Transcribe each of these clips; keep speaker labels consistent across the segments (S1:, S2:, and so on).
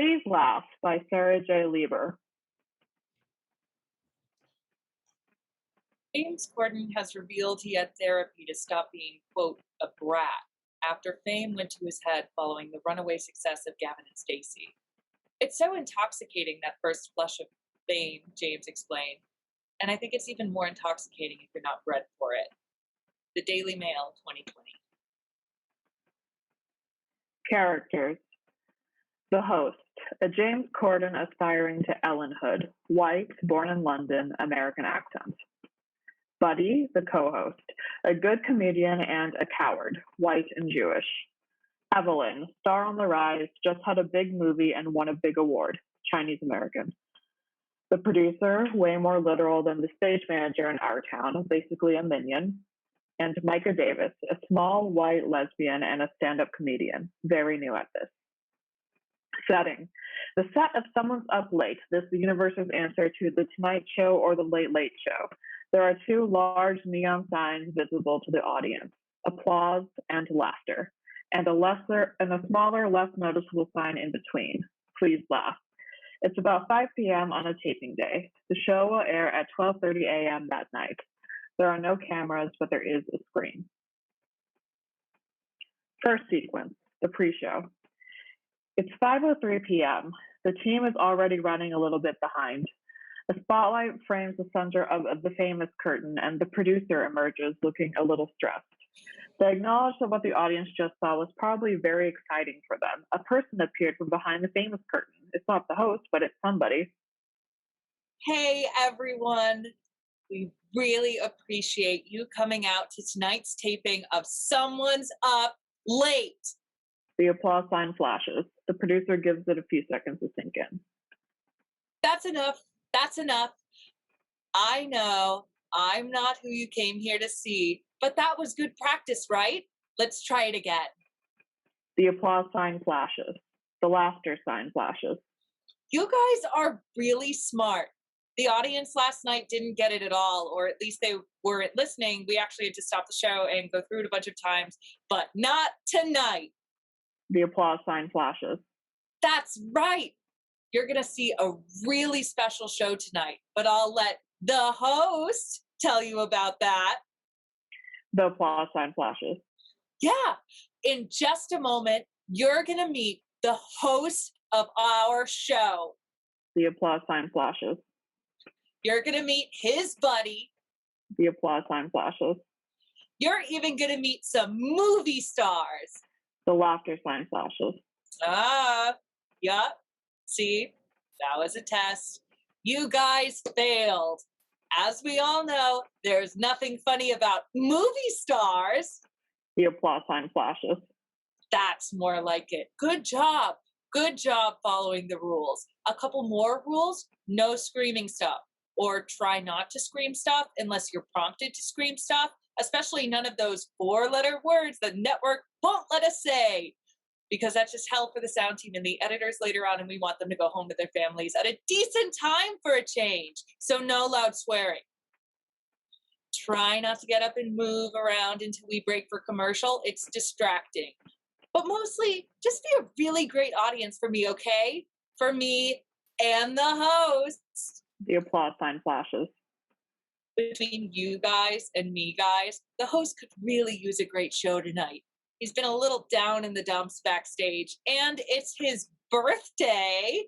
S1: Please Laugh by Sarah Jae Leiber.
S2: James Corden has revealed he had therapy to stop being, quote, a brat after fame went to his head following the runaway success of Gavin and Stacey. It's so intoxicating, that first flush of fame, James explained, and I think it's even more intoxicating if you're not bred for it. The Daily Mail, 2020.
S1: Characters. The host, a James Corden aspiring to Ellenhood, white, born in London, American accent. Buddy, the co-host, a good comedian and a coward, white and Jewish. Eveline, star on the rise, just had a big movie and won a big award, Chinese American. The producer, way more literal than the stage manager in our town, basically a minion. And Mika Davis, a small white lesbian and a stand-up comedian, very new at this. Setting. The set of Someone's Up Late, this the universe's answer to The Tonight Show or The Late Late Show. There are two large neon signs visible to the audience, applause and laughter, and a smaller, less noticeable sign in between, please laugh. It's about 5 p.m. on a taping day. The show will air at 12:30 a.m. that night. There are no cameras, but there is a screen. First sequence, the pre-show. It's 5:03 p.m. The team is already running a little bit behind. A spotlight frames the center of the famous curtain, and the producer emerges looking a little stressed. They acknowledge that what the audience just saw was probably very exciting for them. A person appeared from behind the famous curtain. It's not the host, but it's somebody.
S2: Hey, everyone. We really appreciate you coming out to tonight's taping of Someone's Up Late.
S1: The applause sign flashes. The producer gives it a few seconds to sink in.
S2: That's enough. That's enough. I know I'm not who you came here to see, but that was good practice, right? Let's try it again.
S1: The applause sign flashes. The laughter sign flashes.
S2: You guys are really smart. The audience last night didn't get it at all, or at least they weren't listening. We actually had to stop the show and go through it a bunch of times, but not tonight.
S1: The applause sign flashes.
S2: That's right. You're going to see a really special show tonight, but I'll let the host tell you about that.
S1: The applause sign flashes.
S2: Yeah. In just a moment, you're going to meet the host of our show.
S1: The applause sign flashes.
S2: You're going to meet his buddy.
S1: The applause sign flashes.
S2: You're even going to meet some movie stars.
S1: The laughter sign flashes.
S2: Yup. See, that was a test. You guys failed. As we all know, there's nothing funny about movie stars.
S1: The applause sign flashes.
S2: That's more like it. Good job. Good job following the rules. A couple more rules: no screaming stuff. Or try not to scream stuff unless you're prompted to scream stuff, especially none of those 4-letter words the network won't let us say, because that's just hell for the sound team and the editors later on, and we want them to go home to their families at a decent time for a change. So no loud swearing. Try not to get up and move around until we break for commercial. It's distracting. But mostly, just be a really great audience for me, okay? For me and the host.
S1: The applause sign flashes.
S2: Between you guys and me guys, the host could really use a great show tonight. He's been a little down in the dumps backstage, and it's his birthday.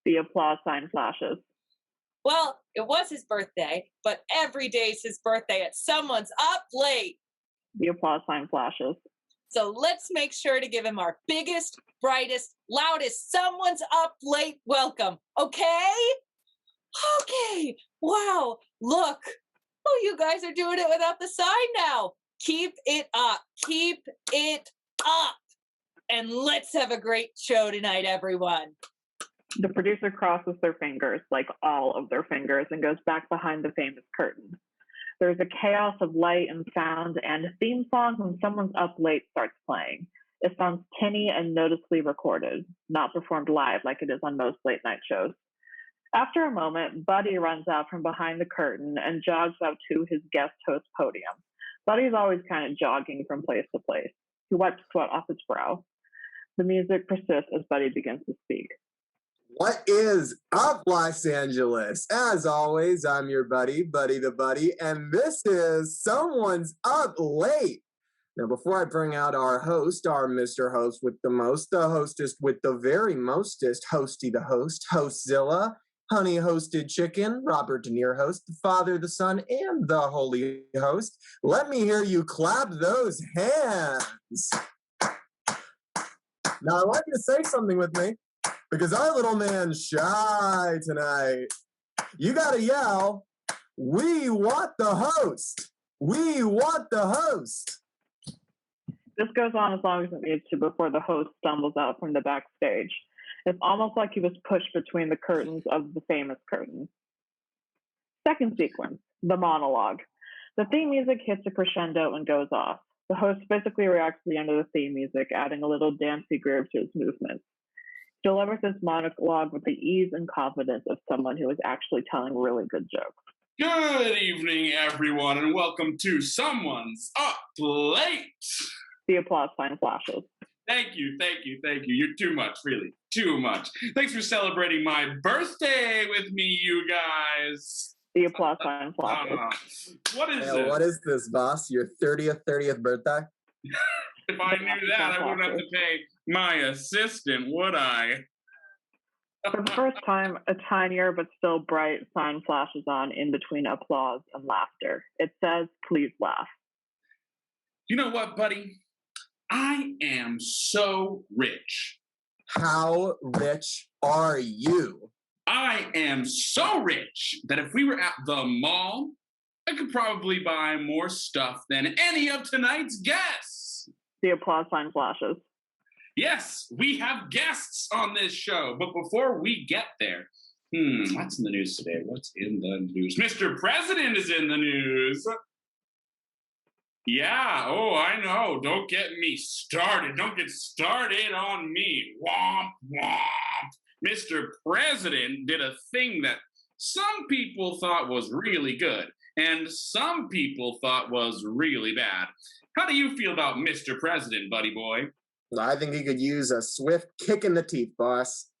S1: The applause sign flashes.
S2: Well, it was his birthday, but every day's his birthday at Someone's Up Late.
S1: The applause sign flashes.
S2: So let's make sure to give him our biggest, brightest, loudest Someone's Up Late welcome, okay? Okay, wow, look. Oh, you guys are doing it without the sign now. Keep it up, keep it up. And let's have a great show tonight, everyone.
S1: The producer crosses their fingers, like all of their fingers, and goes back behind the famous curtain. There's a chaos of light and sound, and a theme song when Someone's Up Late starts playing. It sounds tinny and noticeably recorded, not performed live like it is on most late night shows. After a moment, Buddy runs out from behind the curtain and jogs out to his guest host podium. Buddy's always kind of jogging from place to place. He wipes sweat off his brow. The music persists as Buddy begins to speak.
S3: What is up, Los Angeles? As always, I'm your buddy the buddy, and this is Someone's Up Late. Now, before I bring out our host, our Mr. Host with the most, the hostess with the very mostest, hosty the host, Hostzilla, honey hosted chicken, Robert De Niro host, the Father, the Son, and the Holy Host. Let me hear you clap those hands. Now, I want you to say something with me, because our little man's shy tonight. You gotta yell, "We want the host! We want the host!"
S1: This goes on as long as it needs to before the host stumbles out from the backstage. It's almost like he was pushed between the curtains of the famous curtain. Second sequence, the monologue. The theme music hits a crescendo and goes off. The host physically reacts to the end of the theme music, adding a little dancey groove to his movements. He delivers his monologue with the ease and confidence of someone who is actually telling really good jokes.
S4: Good evening, everyone, and welcome to Someone's Up Late.
S1: The applause sign flashes.
S4: Thank you. You're too much, really. Too much. Thanks for celebrating my birthday with me, you guys.
S1: The applause sign flashes.
S4: What is this?
S3: What is this, boss? Your 30th birthday?
S4: If I knew that, I wouldn't have to pay my assistant, would I?
S1: For the first time, a tinier but still bright sign flashes on in between applause and laughter. It says, "Please laugh."
S4: You know what, buddy? I am so rich.
S3: How rich are you?
S4: I am so rich that if we were at the mall, I could probably buy more stuff than any of tonight's guests.
S1: The applause sign flashes.
S4: Yes, we have guests on this show, but before we get there, what's in the news today? What's in the news? Mr. President is in the news. Yeah, oh, I know. Don't get me started. Don't get started on me. Womp, womp. Mr. President did a thing that some people thought was really good and some people thought was really bad. How do you feel about Mr. President, buddy boy?
S3: I think he could use a swift kick in the teeth, boss.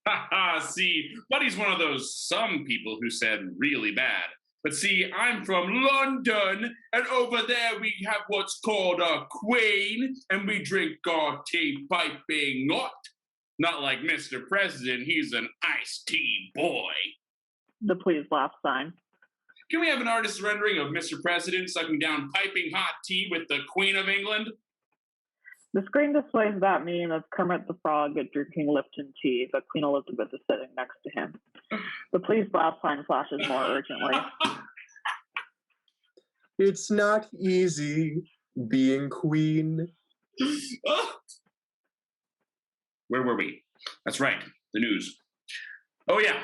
S4: See, Buddy's one of those some people who said really bad. But see, I'm from London, and over there we have what's called a queen, and we drink our tea piping hot. Not like Mr. President, he's an iced tea boy.
S1: The please laugh sign.
S4: Can we have an artist's rendering of Mr. President sucking down piping hot tea with the Queen of England?
S1: The screen displays that meme of Kermit the Frog drinking Lipton tea, but Queen Elizabeth is sitting next to him. The please laugh sign flashes more urgently.
S3: It's not easy being queen.
S4: Where were we? That's right, the news. Oh yeah,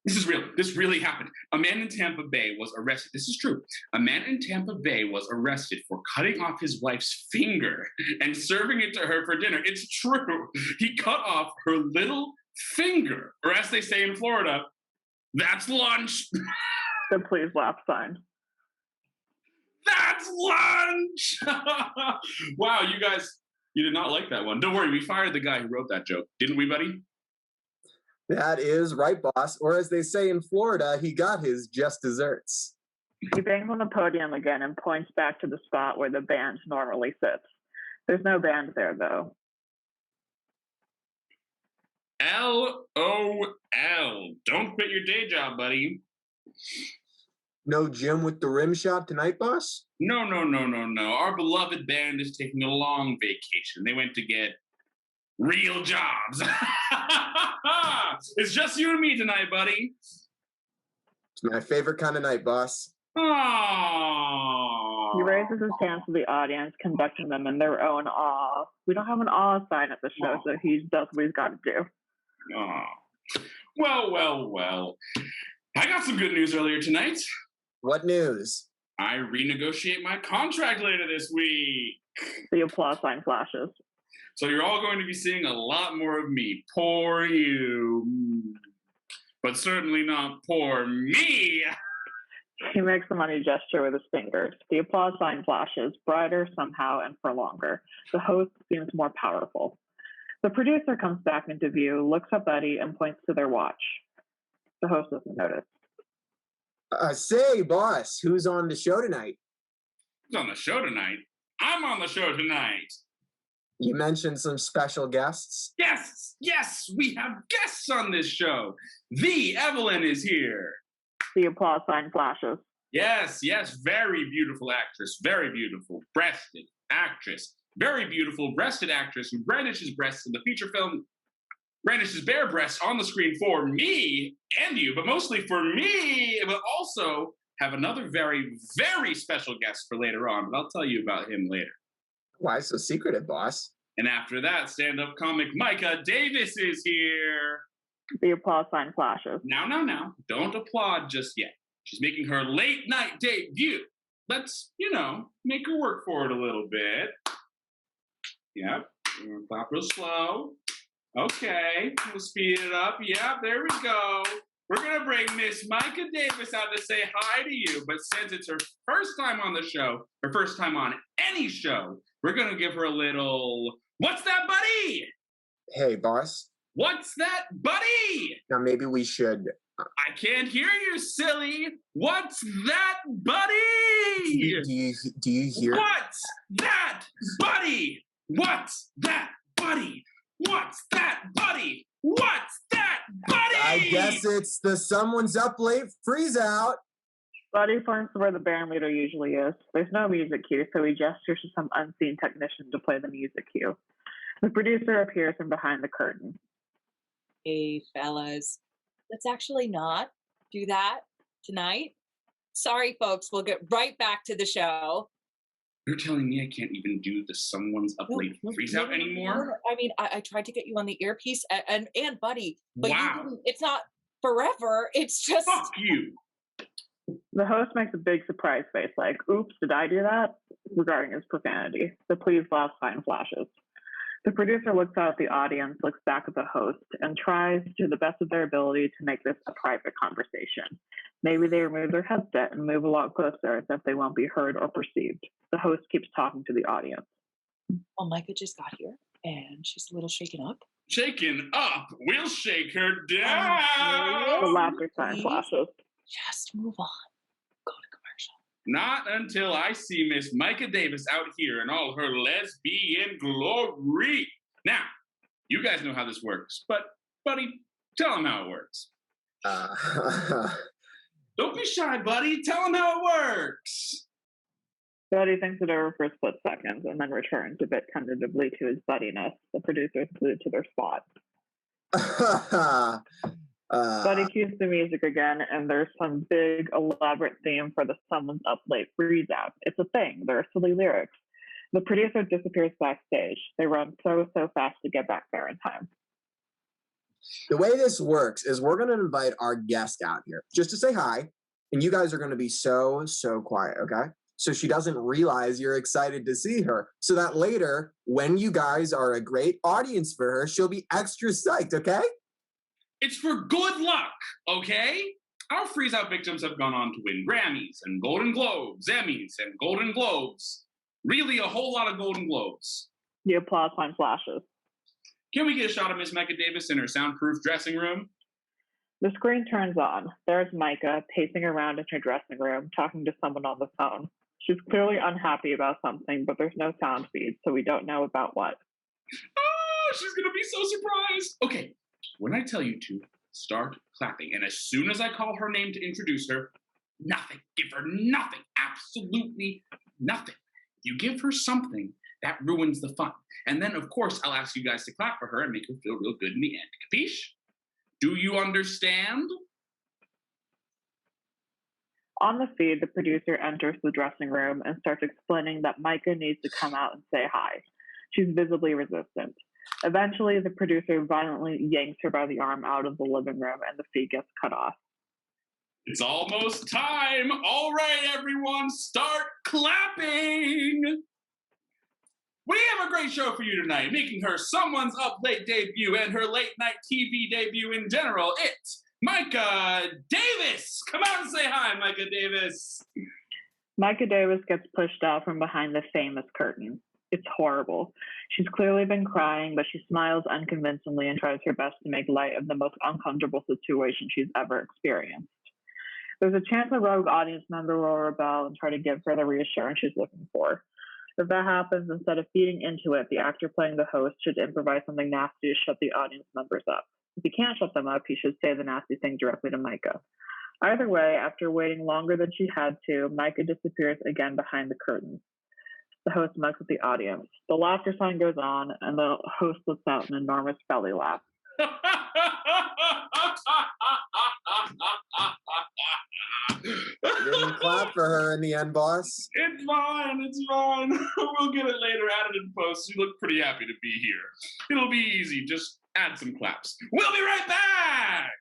S4: this is real. This really happened. A man in Tampa Bay was arrested. This is true. A man in Tampa Bay was arrested for cutting off his wife's finger and serving it to her for dinner. It's true. He cut off her little finger, or as they say in Florida, that's lunch.
S1: The please laugh sign.
S4: That's lunch. Wow, you guys, you did not like that one. Don't worry, we fired the guy who wrote that joke, didn't we, buddy?
S3: That is right, boss. Or as they say in Florida, he got his just desserts.
S1: He bangs on the podium again and points back to the spot where the band normally sits. There's no band there, though.
S4: LOL. Don't quit your day job, buddy.
S3: No gym with the rim shot tonight, boss?
S4: No. Our beloved band is taking a long vacation. They went to get real jobs. It's just you and me tonight, buddy.
S3: It's my favorite kind of night, boss.
S4: Aww.
S1: He raises his hands to the audience, conducting them in their own awe. We don't have an awe sign at the show, so he does what he's got to do.
S4: Aww. Well. I got some good news earlier tonight.
S3: What news?
S4: I renegotiate my contract later this week.
S1: The applause sign flashes.
S4: So you're all going to be seeing a lot more of me. Poor you. But certainly not poor me.
S1: He makes a money gesture with his fingers. The applause sign flashes, brighter somehow and for longer. The host seems more powerful. The producer comes back into view, looks at Buddy, and points to their watch. The host doesn't notice.
S3: Say, boss, who's on the show tonight?
S4: Who's on the show tonight? I'm on the show tonight.
S3: You mentioned some special guests.
S4: Yes, we have guests on this show. The Eveline is here.
S1: The applause sign flashes.
S4: Yes, very beautiful actress, very beautiful breasted actress, very beautiful breasted actress who brandishes breasts in the feature film, brandishes bare breasts on the screen for me and you, but mostly for me, but also have another very, very special guest for later on, but I'll tell you about him later.
S3: Why so secretive, boss?
S4: And after that, stand-up comic Mika Davis is here.
S1: The applause sign flashes.
S4: Now, don't applaud just yet. She's making her late night debut. Let's, make her work for it a little bit. Yep, we're gonna clap real slow. Okay, we'll speed it up. Yeah, there we go. We're gonna bring Miss Mika Davis out to say hi to you, but since it's her first time on the show, her first time on any show, we're gonna give her a little, what's that, buddy?
S3: Hey, boss.
S4: What's that, buddy?
S3: Now maybe we should...
S4: I can't hear you, silly. What's that, buddy?
S3: Do you hear?
S4: What's that, buddy? What's that, buddy? What's that, buddy? What's that, buddy?
S3: I guess it's the someone's up late freeze out.
S1: Buddy points to where the band leader usually is. There's no music cue, so he gestures to some unseen technician to play the music cue. The producer appears from behind the curtain.
S2: Hey, fellas. Let's actually not do that tonight. Sorry, folks. We'll get right back to the show.
S4: You're telling me I can't even do the someone's up late freeze out anymore?
S2: No. I mean, I tried to get you on the earpiece and Buddy, but
S4: wow.
S2: You didn't. It's not forever. It's just...
S4: Fuck you.
S1: The host makes a big surprise face, like, oops, did I do that? Regarding his profanity. The please laugh sign flashes. The producer looks out at the audience, looks back at the host, and tries to the best of their ability to make this a private conversation. Maybe they remove their headset and move a lot closer as if they won't be heard or perceived. The host keeps talking to the audience.
S2: Well, Mika just got here, and she's a little shaken up.
S4: Shaken up? We'll shake her down!
S1: The laughter sign flashes.
S2: Just move on. Go to commercial.
S4: Not until I see Miss Mika Davis out here in all her lesbian glory. Now, you guys know how this works, but, buddy, tell them how it works. Don't be shy, buddy. Tell them how it works.
S1: Buddy thinks it over for a split second and then returns a bit tentatively to his buddiness. The producers glued to their spot. Buddy cues the music again, and there's some big, elaborate theme for the someone's up late freeze out. It's a thing. There are silly lyrics. The producer disappears backstage. They run so fast to get back there in time.
S3: The way this works is we're going to invite our guest out here just to say hi, and you guys are going to be so quiet, okay? So she doesn't realize you're excited to see her, so that later, when you guys are a great audience for her, she'll be extra psyched, okay?
S4: It's for good luck, okay? Our freeze-out victims have gone on to win Grammys and Golden Globes, Emmys and Golden Globes. Really a whole lot of Golden Globes.
S1: The applause sign flashes.
S4: Can we get a shot of Miss Mika Davis in her soundproof dressing room?
S1: The screen turns on. There's Mika pacing around in her dressing room, talking to someone on the phone. She's clearly unhappy about something, but there's no sound feed, so we don't know about what.
S4: Oh, she's gonna be so surprised. Okay, when I tell you to, start clapping. And as soon as I call her name to introduce her, nothing. Give her nothing. Absolutely nothing. If you give her something, that ruins the fun. And then, of course, I'll ask you guys to clap for her and make her feel real good in the end. Capiche? Do you understand?
S1: On the feed, the producer enters the dressing room and starts explaining that Mika needs to come out and say hi. She's visibly resistant. Eventually, the producer violently yanks her by the arm out of the living room and the feed gets cut off.
S4: It's almost time. All right, everyone, start clapping. We have a great show for you tonight, making her someone's up late debut and her late night TV debut in general. It's Mika Davis. Come out and say hi, Mika Davis.
S1: Mika Davis gets pushed out from behind the famous curtain. It's horrible. She's clearly been crying, but she smiles unconvincingly and tries her best to make light of the most uncomfortable situation she's ever experienced. There's a chance a rogue audience member will rebel and try to give her the reassurance she's looking for. If that happens, instead of feeding into it, the actor playing the host should improvise something nasty to shut the audience members up. If he can't shut them up, he should say the nasty thing directly to Mika. Either way, after waiting longer than she had to, Mika disappears again behind the curtains. The host mugs at the audience. The laughter sign goes on, and the host lets out an enormous belly laugh.
S3: Didn't clap for her in the end, boss.
S4: It's fine. It's fine. We'll get it later, added in post. You look pretty happy to be here. It'll be easy. Just add some claps. We'll be right back.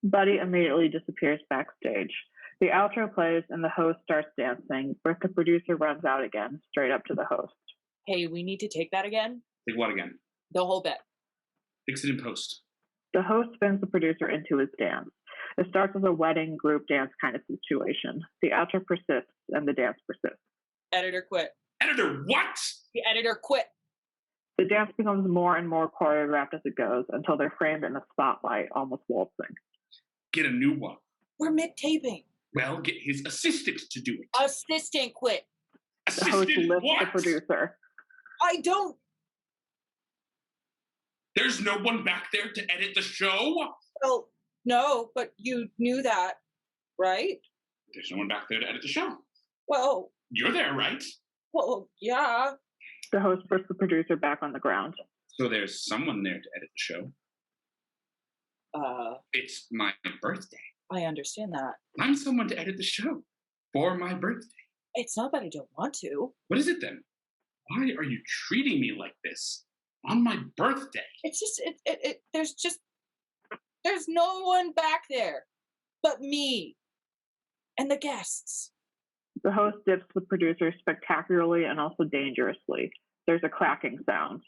S1: Buddy immediately disappears backstage. The outro plays and the host starts dancing, but the producer runs out again, straight up to the host.
S2: Hey, we need to take that again?
S4: Take what again?
S2: The whole bit.
S4: Fix it in post.
S1: The host spins the producer into his dance. It starts as a wedding group dance kind of situation. The outro persists and the dance persists.
S2: Editor quit.
S4: Editor, what?
S2: The editor quit.
S1: The dance becomes more and more choreographed as it goes until they're framed in a spotlight, almost waltzing.
S4: Get a new one.
S2: We're mid-taping.
S4: Well, get his assistant to do it.
S2: Assistant quit.
S1: The host
S4: Assistant
S1: lifts
S4: what?
S1: the producer.
S2: I don't.
S4: There's no one back there to edit the show?
S2: Well, no, but you knew that, right?
S4: There's no one back there to edit the show.
S2: Well,
S4: You're there, right?
S2: yeah.
S1: The host puts the producer back on the ground.
S4: So there's someone there to edit the show. It's my birthday.
S2: I understand that.
S4: I'm someone to edit the show for my birthday.
S2: It's not that I don't want to.
S4: What is it then? Why are you treating me like this on my birthday?
S2: It's just, there's no one back there but me and the guests.
S1: The host dips the producer spectacularly and also dangerously. There's a cracking sound.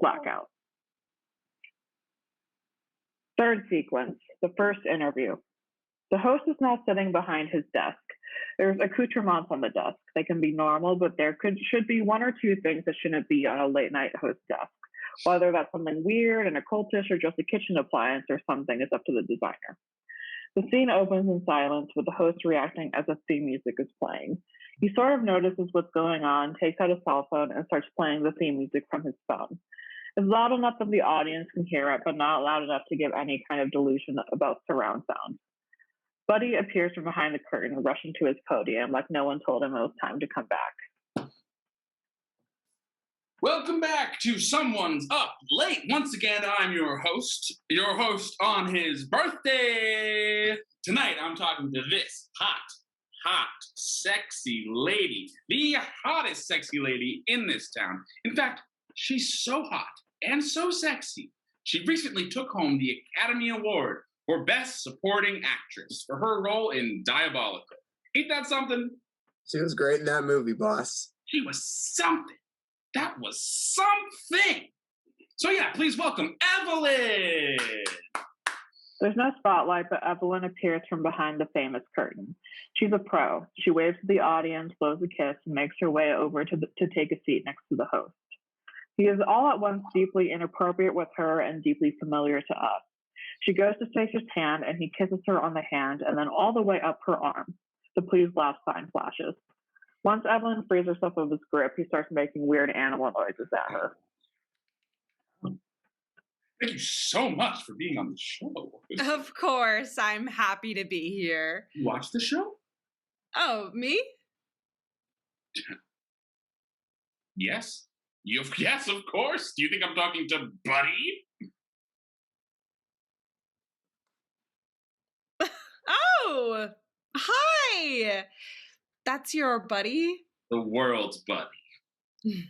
S1: Blackout. Third sequence, the first interview. The host is now sitting behind his desk. There's accoutrements on the desk. They can be normal, but there should be one or two things that shouldn't be on a late night host desk. Whether that's something weird and occultish or just a kitchen appliance or something is up to the designer. The scene opens in silence with the host reacting as if theme music is playing. He sort of notices what's going on, takes out a cell phone, and starts playing the theme music from his phone. It's loud enough that the audience can hear it, but not loud enough to give any kind of delusion about surround sound. Buddy appears from behind the curtain, rushing to his podium like no one told him it was time to come back.
S4: Welcome back to Someone's Up Late. Once again, I'm your host on his birthday. Tonight, I'm talking to this hot, sexy lady, the hottest sexy lady in this town. In fact, she's so hot and so sexy. She recently took home the Academy Award for Best Supporting Actress for her role in Diabolical. Ain't that something?
S3: She was great in that movie, boss.
S4: She was something. That was something. So yeah, please welcome Eveline.
S1: There's no spotlight, but Eveline appears from behind the famous curtain. She's a pro. She waves to the audience, blows a kiss, and makes her way over to take a seat next to the host. He is all at once deeply inappropriate with her and deeply familiar to us. She goes to shake his hand, and he kisses her on the hand and then all the way up her arm. The please laugh sign flashes. Once Eveline frees herself of his grip, he starts making weird animal noises at her.
S4: Thank you so much for being on the show.
S5: Of course, I'm happy to be here.
S4: You watched the show?
S5: Oh, me?
S4: Yes. Yes, of course. Do you think I'm talking to Buddy?
S5: Oh, hi. That's your buddy?
S4: The world's Buddy.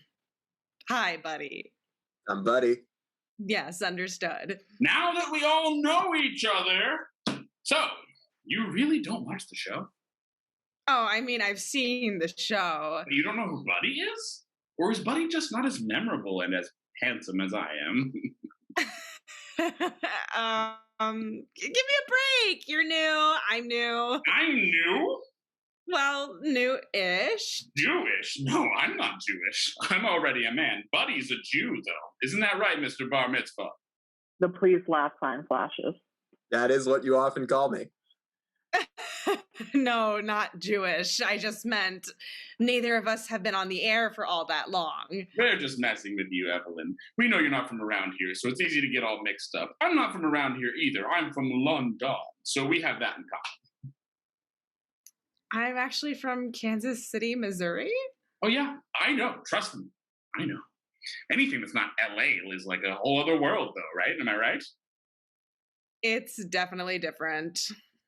S5: Hi, buddy.
S3: I'm Buddy.
S5: Yes, understood.
S4: Now that we all know each other, so you really don't watch the show?
S5: Oh, I mean, I've seen the show.
S4: You don't know who Buddy is? Or is Buddy just not as memorable and as handsome as I am?
S5: Give me a break. You're new. I'm new.
S4: I'm new?
S5: Well, new-ish.
S4: Jewish? No, I'm not Jewish. I'm already a man. Buddy's a Jew, though. Isn't that right, Mr. Bar Mitzvah?
S1: The please laugh sign flashes.
S3: That is what you often call me.
S5: No, not Jewish. I just meant neither of us have been on the air for all that long.
S4: We're just messing with you, Eveline. We know you're not from around here, so it's easy to get all mixed up. I'm not from around here either. I'm from London, so we have that in common.
S5: I'm actually from Kansas City, Missouri.
S4: Oh, yeah, I know. Trust me. I know. Anything that's not LA is like a whole other world, though, right? Am I right?
S5: It's definitely different.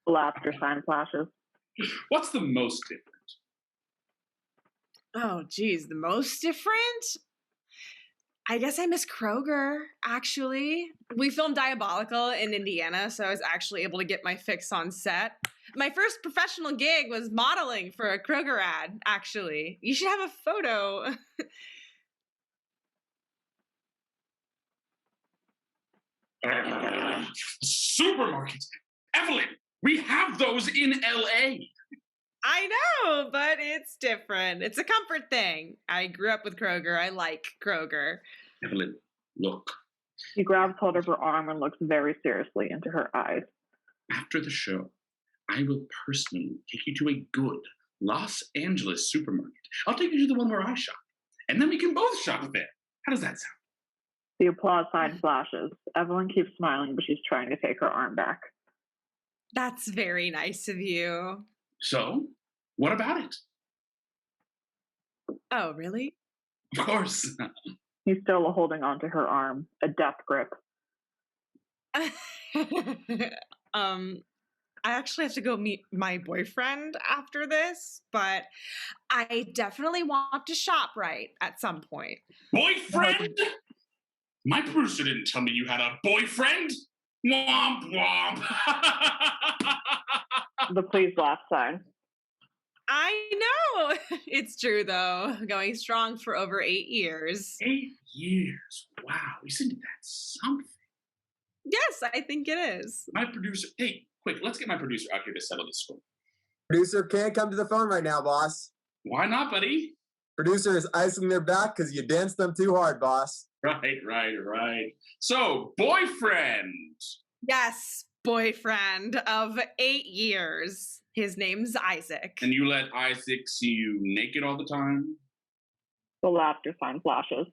S1: Laughter sign flashes.
S4: What's the most different?
S5: Oh, geez, the most different? I guess I miss Kroger, actually. We filmed Diabolical in Indiana, so I was actually able to get my fix on set. My first professional gig was modeling for a Kroger ad, actually. You should have a photo.
S4: Supermarkets. Eveline, we have those in LA.
S5: I know, but it's different. It's a comfort thing. I grew up with Kroger. I like Kroger.
S4: Eveline, look.
S1: He grabs hold of her arm and looks very seriously into her eyes.
S4: After the show, I will personally take you to a good Los Angeles supermarket. I'll take you to the one where I shop, and then we can both shop there. How does that sound?
S1: The applause sign flashes. Eveline keeps smiling, but she's trying to take her arm back.
S5: That's very nice of you.
S4: So, what about it?
S5: Oh, really?
S4: Of course.
S1: He's still holding onto her arm, a death grip.
S5: I actually have to go meet my boyfriend after this, but I definitely want to shop right at some point.
S4: Boyfriend? My producer didn't tell me you had a boyfriend. Womp womp.
S1: The please laugh sign.
S5: I know. It's true, though. Going strong for over 8 years.
S4: 8 years. Wow. Isn't that something?
S5: Yes, I think it is.
S4: My producer. Hey, quick, let's get my producer out here to settle this score.
S3: Producer can't come to the phone right now, boss.
S4: Why not, buddy?
S3: Producer is icing their back because you danced them too hard, boss.
S4: Right. So, boyfriend.
S5: Yes, boyfriend of 8 years. His name's Isaac.
S4: And you let Isaac see you naked all the time?
S1: The laughter sign flashes.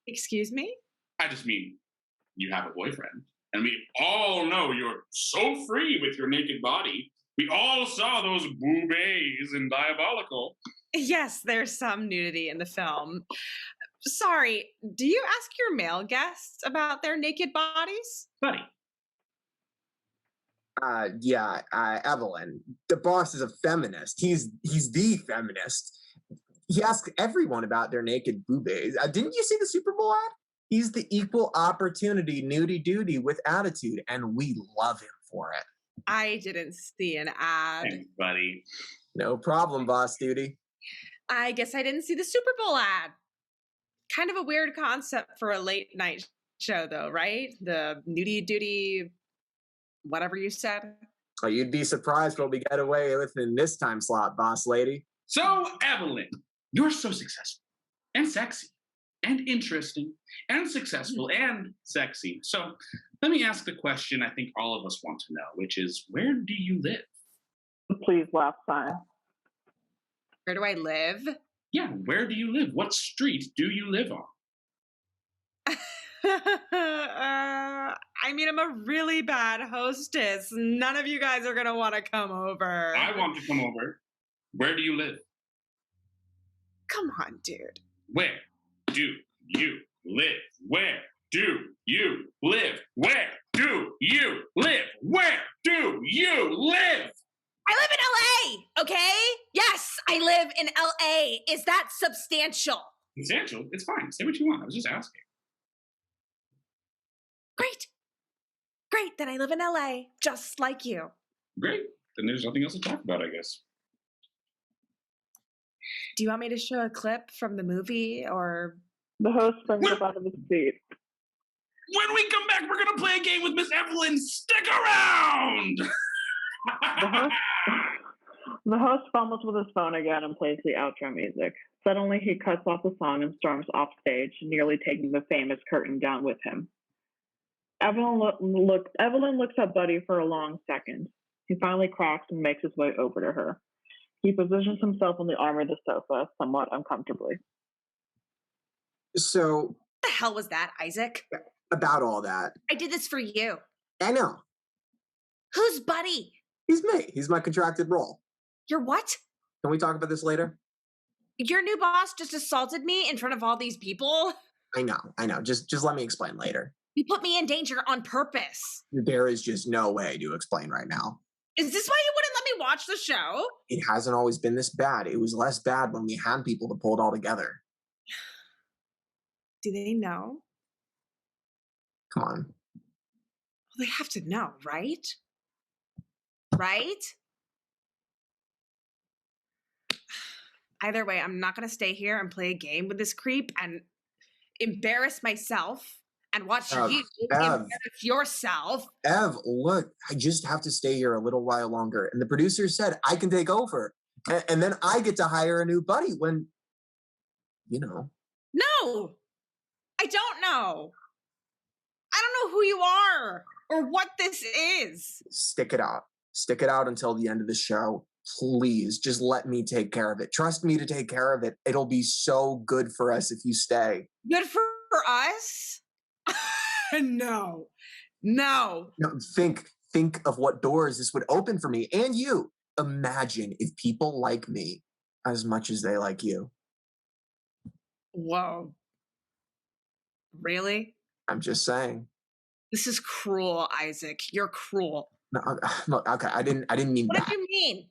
S5: Excuse me?
S4: I just mean, you have a boyfriend. And we all know you're so free with your naked body. We all saw those boobies in Diabolical.
S5: Yes, there's some nudity in the film. Sorry, do you ask your male guests about their naked bodies?
S4: Buddy.
S3: Eveline. The boss is a feminist. He's the feminist. He asks everyone about their naked boobies. Didn't you see the Super Bowl ad? He's the equal opportunity nudie duty with attitude, and we love him for it.
S5: I didn't see an ad.
S4: Thanks, buddy.
S3: No problem, boss duty.
S5: I guess I didn't see the Super Bowl ad. Kind of a weird concept for a late night show, though, right? The nudie duty, whatever you said.
S3: Oh, you'd be surprised what we get away with in this time slot, boss lady.
S4: So, Eveline, you're so successful and sexy and interesting and successful and sexy. So, let me ask the question I think all of us want to know, which is, where do you live?
S1: The please laugh sign.
S5: Where do I live?
S4: Yeah, where do you live? What street do you live on?
S5: I mean, I'm a really bad hostess. None of you guys are going to want to come over.
S4: I want to come over. Where do you live?
S5: Come on, dude.
S4: Where do you live? Where do you live? Where do you live? Where do you live?
S5: I live in LA, okay? Yes, I live in LA. Is that substantial?
S4: Substantial? It's fine. Say what you want. I was just asking.
S5: Great, then I live in LA, just like you.
S4: Great. Then there's nothing else to talk about, I guess.
S5: Do you want me to show a clip from the movie, or?
S1: The host springs up out of his seat.
S4: When we come back, we're going to play a game with Miss Eveline. Stick around!
S1: The host fumbles with his phone again and plays the outro music. Suddenly, he cuts off the song and storms off stage, nearly taking the famous curtain down with him. Evelyn looks at Buddy for a long second. He finally cracks and makes his way over to her. He positions himself on the arm of the sofa, somewhat uncomfortably.
S3: So,
S5: What the hell was that, Isaac?
S3: about all that.
S5: I did this for you.
S3: I know.
S5: Who's Buddy?
S3: He's me. He's my contracted role.
S5: You're what?
S3: Can we talk about this later?
S5: Your new boss just assaulted me in front of all these people?
S3: I know. Just let me explain later.
S5: You put me in danger on purpose.
S3: There is just no way to explain right now.
S5: Is this why you wouldn't let me watch the show?
S3: It hasn't always been this bad. It was less bad when we had people to pull it all together.
S5: Do they know?
S3: Come on.
S5: Well, they have to know, right? Right? Either way, I'm not going to stay here and play a game with this creep and embarrass myself and watch you embarrass yourself.
S3: Ev, look, I just have to stay here a little while longer. And the producer said I can take over. And then I get to hire a new buddy when,
S5: No, I don't know. I don't know who you are or what this is.
S3: Stick it out. Stick it out until the end of the show. Please, just let me take care of it. Trust me to take care of it. It'll be so good for us if you stay.
S5: Good for us? No.
S3: No, think of what doors this would open for me and you. Imagine if people like me as much as they like you.
S5: Whoa. Really?
S3: I'm just saying.
S5: This is cruel, Isaac. You're cruel.
S3: No, look, okay, I didn't mean
S5: What
S3: that.
S5: do you mean?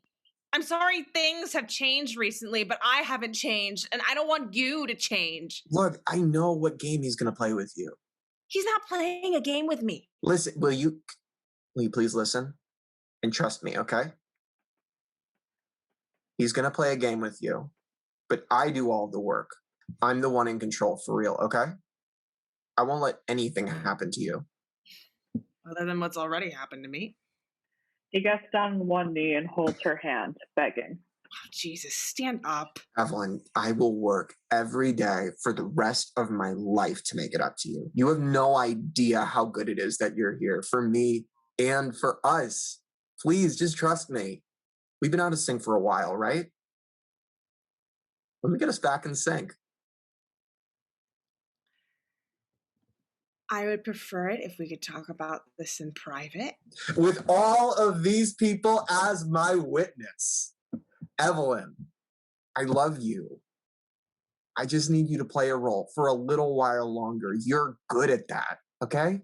S5: I'm sorry things have changed recently, but I haven't changed, and I don't want you to change.
S3: Look, I know what game he's gonna play with you.
S5: He's not playing a game with me.
S3: Listen, will you please listen and trust me, okay? He's gonna play a game with you, but I do all the work. I'm the one in control for real, okay? I won't let anything happen to you.
S5: Other than what's already happened to me.
S1: He gets down on one knee and holds her hand, begging.
S5: Oh, Jesus, stand up.
S3: Eveline, I will work every day for the rest of my life to make it up to you. You have no idea how good it is that you're here for me and for us. Please, just trust me. We've been out of sync for a while, right? Let me get us back in sync.
S5: I would prefer it if we could talk about this in private.
S3: With all of these people as my witness. Eveline, I love you. I just need you to play a role for a little while longer. You're good at that, okay?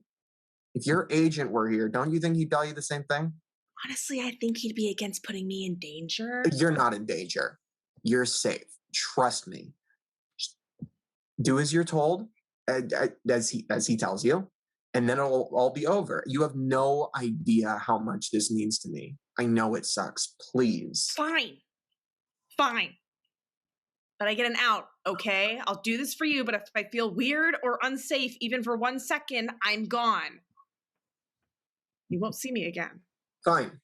S3: If your agent were here, don't you think he'd tell you the same thing?
S5: Honestly, I think he'd be against putting me in danger.
S3: You're not in danger. You're safe. Trust me. Just do as you're told, as he tells you, and then it'll all be over. You have no idea how much this means to me. I know it sucks. Please.
S5: Fine. But I get an out, okay? I'll do this for you, but if I feel weird or unsafe, even for 1 second, I'm gone. You won't see me again.
S3: Fine.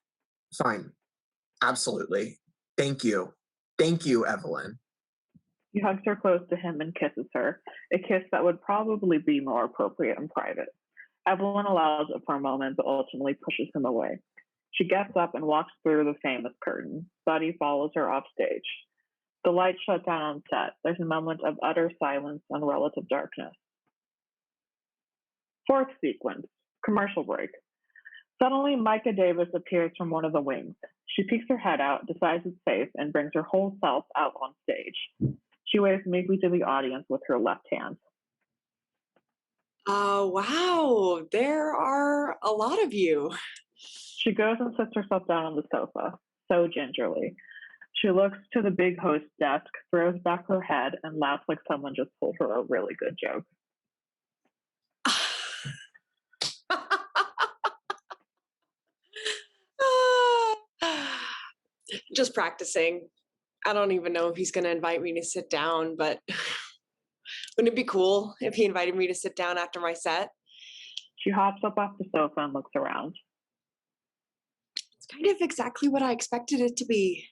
S3: Absolutely. Thank you, Eveline.
S1: He hugs her close to him and kisses her, a kiss that would probably be more appropriate in private. Eveline allows it for a moment, but ultimately pushes him away. She gets up and walks through the famous curtain. Buddy follows her off stage. The lights shut down on set. There's a moment of utter silence and relative darkness. Fourth sequence, commercial break. Suddenly, Mika Davis appears from one of the wings. She peeks her head out, decides it's safe, and brings her whole self out on stage. She waves meekly to the audience with her left hand.
S6: Wow, there are a lot of you.
S1: She goes and sits herself down on the sofa, so gingerly. She looks to the big host's desk, throws back her head, and laughs like someone just told her a really good joke.
S6: Just practicing. I don't even know if he's going to invite me to sit down, but wouldn't it be cool if he invited me to sit down after my set?
S1: She hops up off the sofa and looks around.
S6: It's kind of exactly what I expected it to be.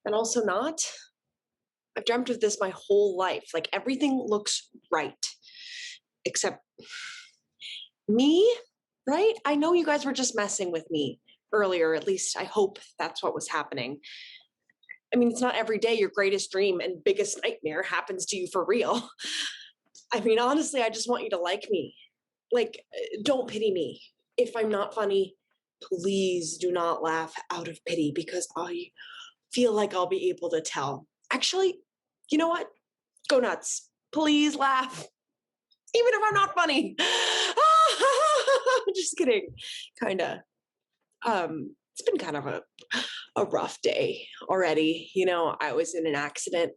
S6: and also not. I've dreamt of this my whole life. Like everything looks right. Except me, right? I know you guys were just messing with me earlier. At least I hope that's what was happening. I mean, it's not every day your greatest dream and biggest nightmare happens to you for real. I mean, honestly, I just want you to like me. Like, don't pity me. If I'm not funny, please do not laugh out of pity because I feel like I'll be able to tell. Actually, you know what? Go nuts. Please laugh. Even if I'm not funny. Just kidding. Kinda. It's been kind of a rough day already. You know, I was in an accident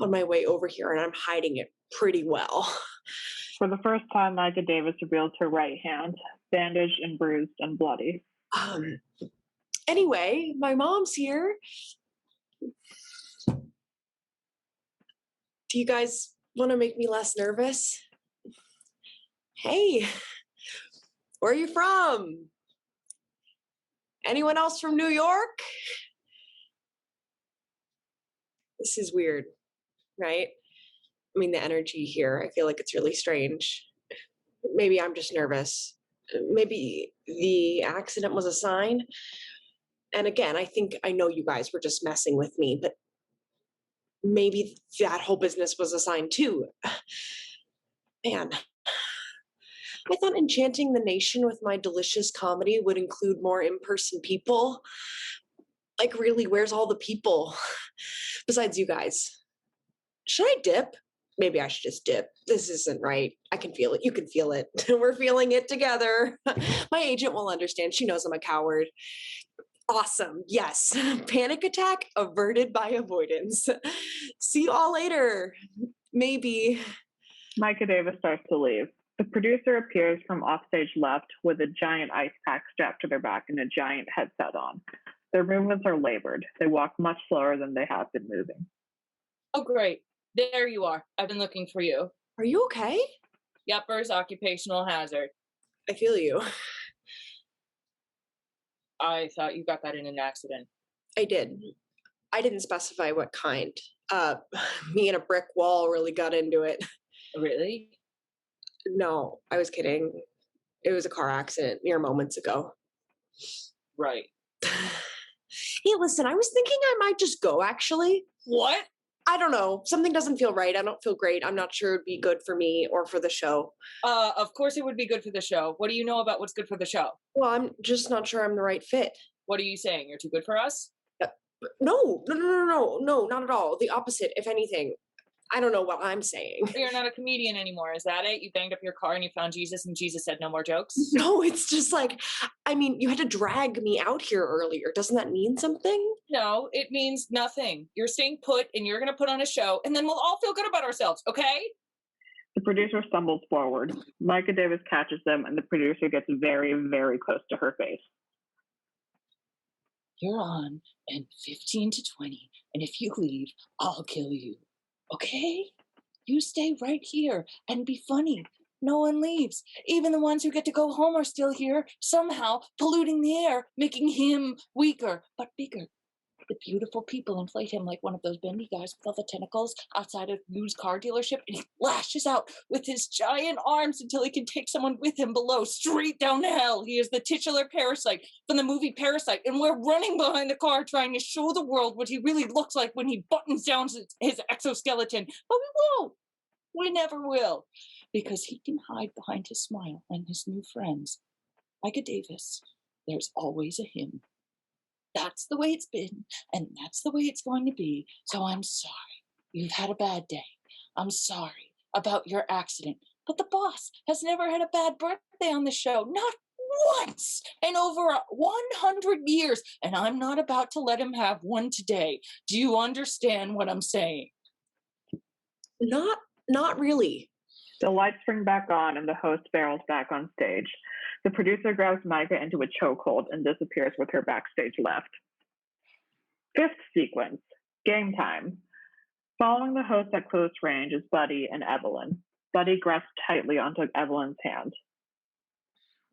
S6: on my way over here and I'm hiding it pretty well.
S1: For the first time, Micah Davis reveals her right hand, bandaged and bruised and bloody.
S6: Anyway, my mom's here. Do you guys want to make me less nervous? Hey, where are you from? Anyone else from New York? This is weird, right? I mean, the energy here, I feel like it's really strange. Maybe I'm just nervous. Maybe the accident was a sign. And again, I think I know you guys were just messing with me, but maybe that whole business was a sign too. Man, I thought enchanting the nation with my delicious comedy would include more in-person people. Like, really, where's all the people? Besides you guys. Should I dip? Maybe I should just dip. This isn't right. I can feel it. You can feel it. We're feeling it together. My agent will understand. She knows I'm a coward. Awesome. Yes. Panic attack averted by avoidance. See you all later. Maybe.
S1: Micah Davis starts to leave. The producer appears from offstage left with a giant ice pack strapped to their back and a giant headset on. Their movements are labored. They walk much slower than they have been moving.
S2: Oh, great. There you are. I've been looking for you.
S6: Are you okay?
S2: Yuppers, occupational hazard.
S6: I feel you.
S2: I thought you got that in an accident.
S6: I did. I didn't specify what kind. Me and a brick wall really got into it.
S2: Really?
S6: No, I was kidding. It was a car accident mere moments ago.
S2: Right.
S6: Hey, listen, I was thinking I might just go, actually.
S2: What?
S6: I don't know. Something doesn't feel right. I don't feel great. I'm not sure it'd be good for me or for the show.
S2: Of course it would be good for the show. What do you know about what's good for the show?
S6: Well, I'm just not sure I'm the right fit.
S2: What are you saying? You're too good for us?
S6: No, not at all. The opposite, if anything. I don't know what I'm saying.
S2: You're not a comedian anymore, is that it? You banged up your car and you found Jesus and Jesus said no more jokes?
S6: No, it's just like, I mean, you had to drag me out here earlier. Doesn't that mean something?
S2: No, it means nothing. You're staying put and you're going to put on a show and then we'll all feel good about ourselves, okay?
S1: The producer stumbles forward. Micah Davis catches them and the producer gets very, very close to her face.
S2: You're on in 15 to 20, and if you leave, I'll kill you. Okay? You stay right here and be funny. No one leaves. Even the ones who get to go home are still here, somehow polluting the air, making him weaker but bigger. The beautiful people inflate him like one of those bendy guys with all the tentacles outside a used car dealership, and he lashes out with his giant arms until he can take someone with him below, straight down to hell. He is the titular parasite from the movie Parasite, and we're running behind the car trying to show the world what he really looks like when he buttons down his exoskeleton. But we won't. We never will. Because he can hide behind his smile and his new friends. Micah Davis, there's always a him. That's the way it's been, and that's the way it's going to be. So I'm sorry. You've had a bad day. I'm sorry about your accident. But the boss has never had a bad birthday on the show. Not once in over 100 years. And I'm not about to let him have one today. Do you understand what I'm saying?
S6: Not really.
S1: The lights spring back on and the host barrels back on stage. The producer grabs Micah into a chokehold and disappears with her backstage left. Fifth sequence, game time. Following the host at close range is Buddy and Eveline. Buddy grasps tightly onto Eveline's hand.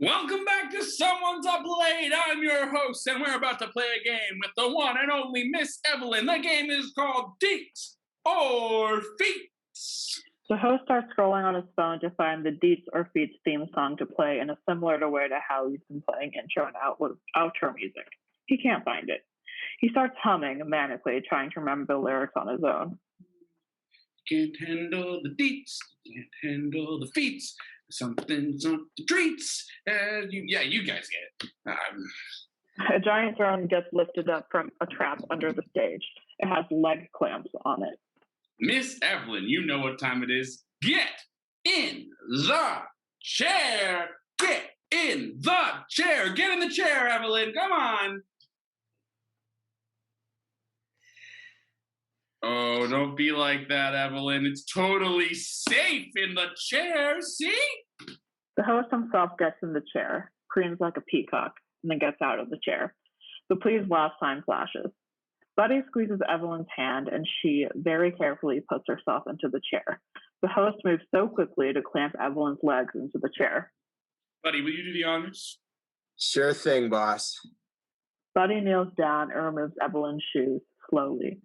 S4: Welcome back to Someone's Up Late. I'm your host, and we're about to play a game with the one and only Miss Eveline. The game is called Deets or Feats.
S1: The host starts scrolling on his phone to find the Deets or Feats theme song to play in a similar way to how he's been playing intro and outro music. He can't find it. He starts humming manically, trying to remember the lyrics on his own.
S4: Can't handle the deets, can't handle the feats. Something's on the treats. You guys get it.
S1: A giant throne gets lifted up from a trap under the stage. It has leg clamps on it.
S4: Miss Eveline, you know what time it is. Get in the chair. Get in the chair. Get in the chair, Eveline. Come on. Oh, don't be like that, Eveline. It's totally safe in the chair, see?
S1: The host himself gets in the chair, preens like a peacock, and then gets out of the chair. The please last sign flashes. Buddy squeezes Eveline's hand, and she very carefully puts herself into the chair. The host moves so quickly to clamp Eveline's legs into the chair.
S4: Buddy, will you do the honors?
S3: Sure thing, boss.
S1: Buddy kneels down and removes Eveline's shoes slowly.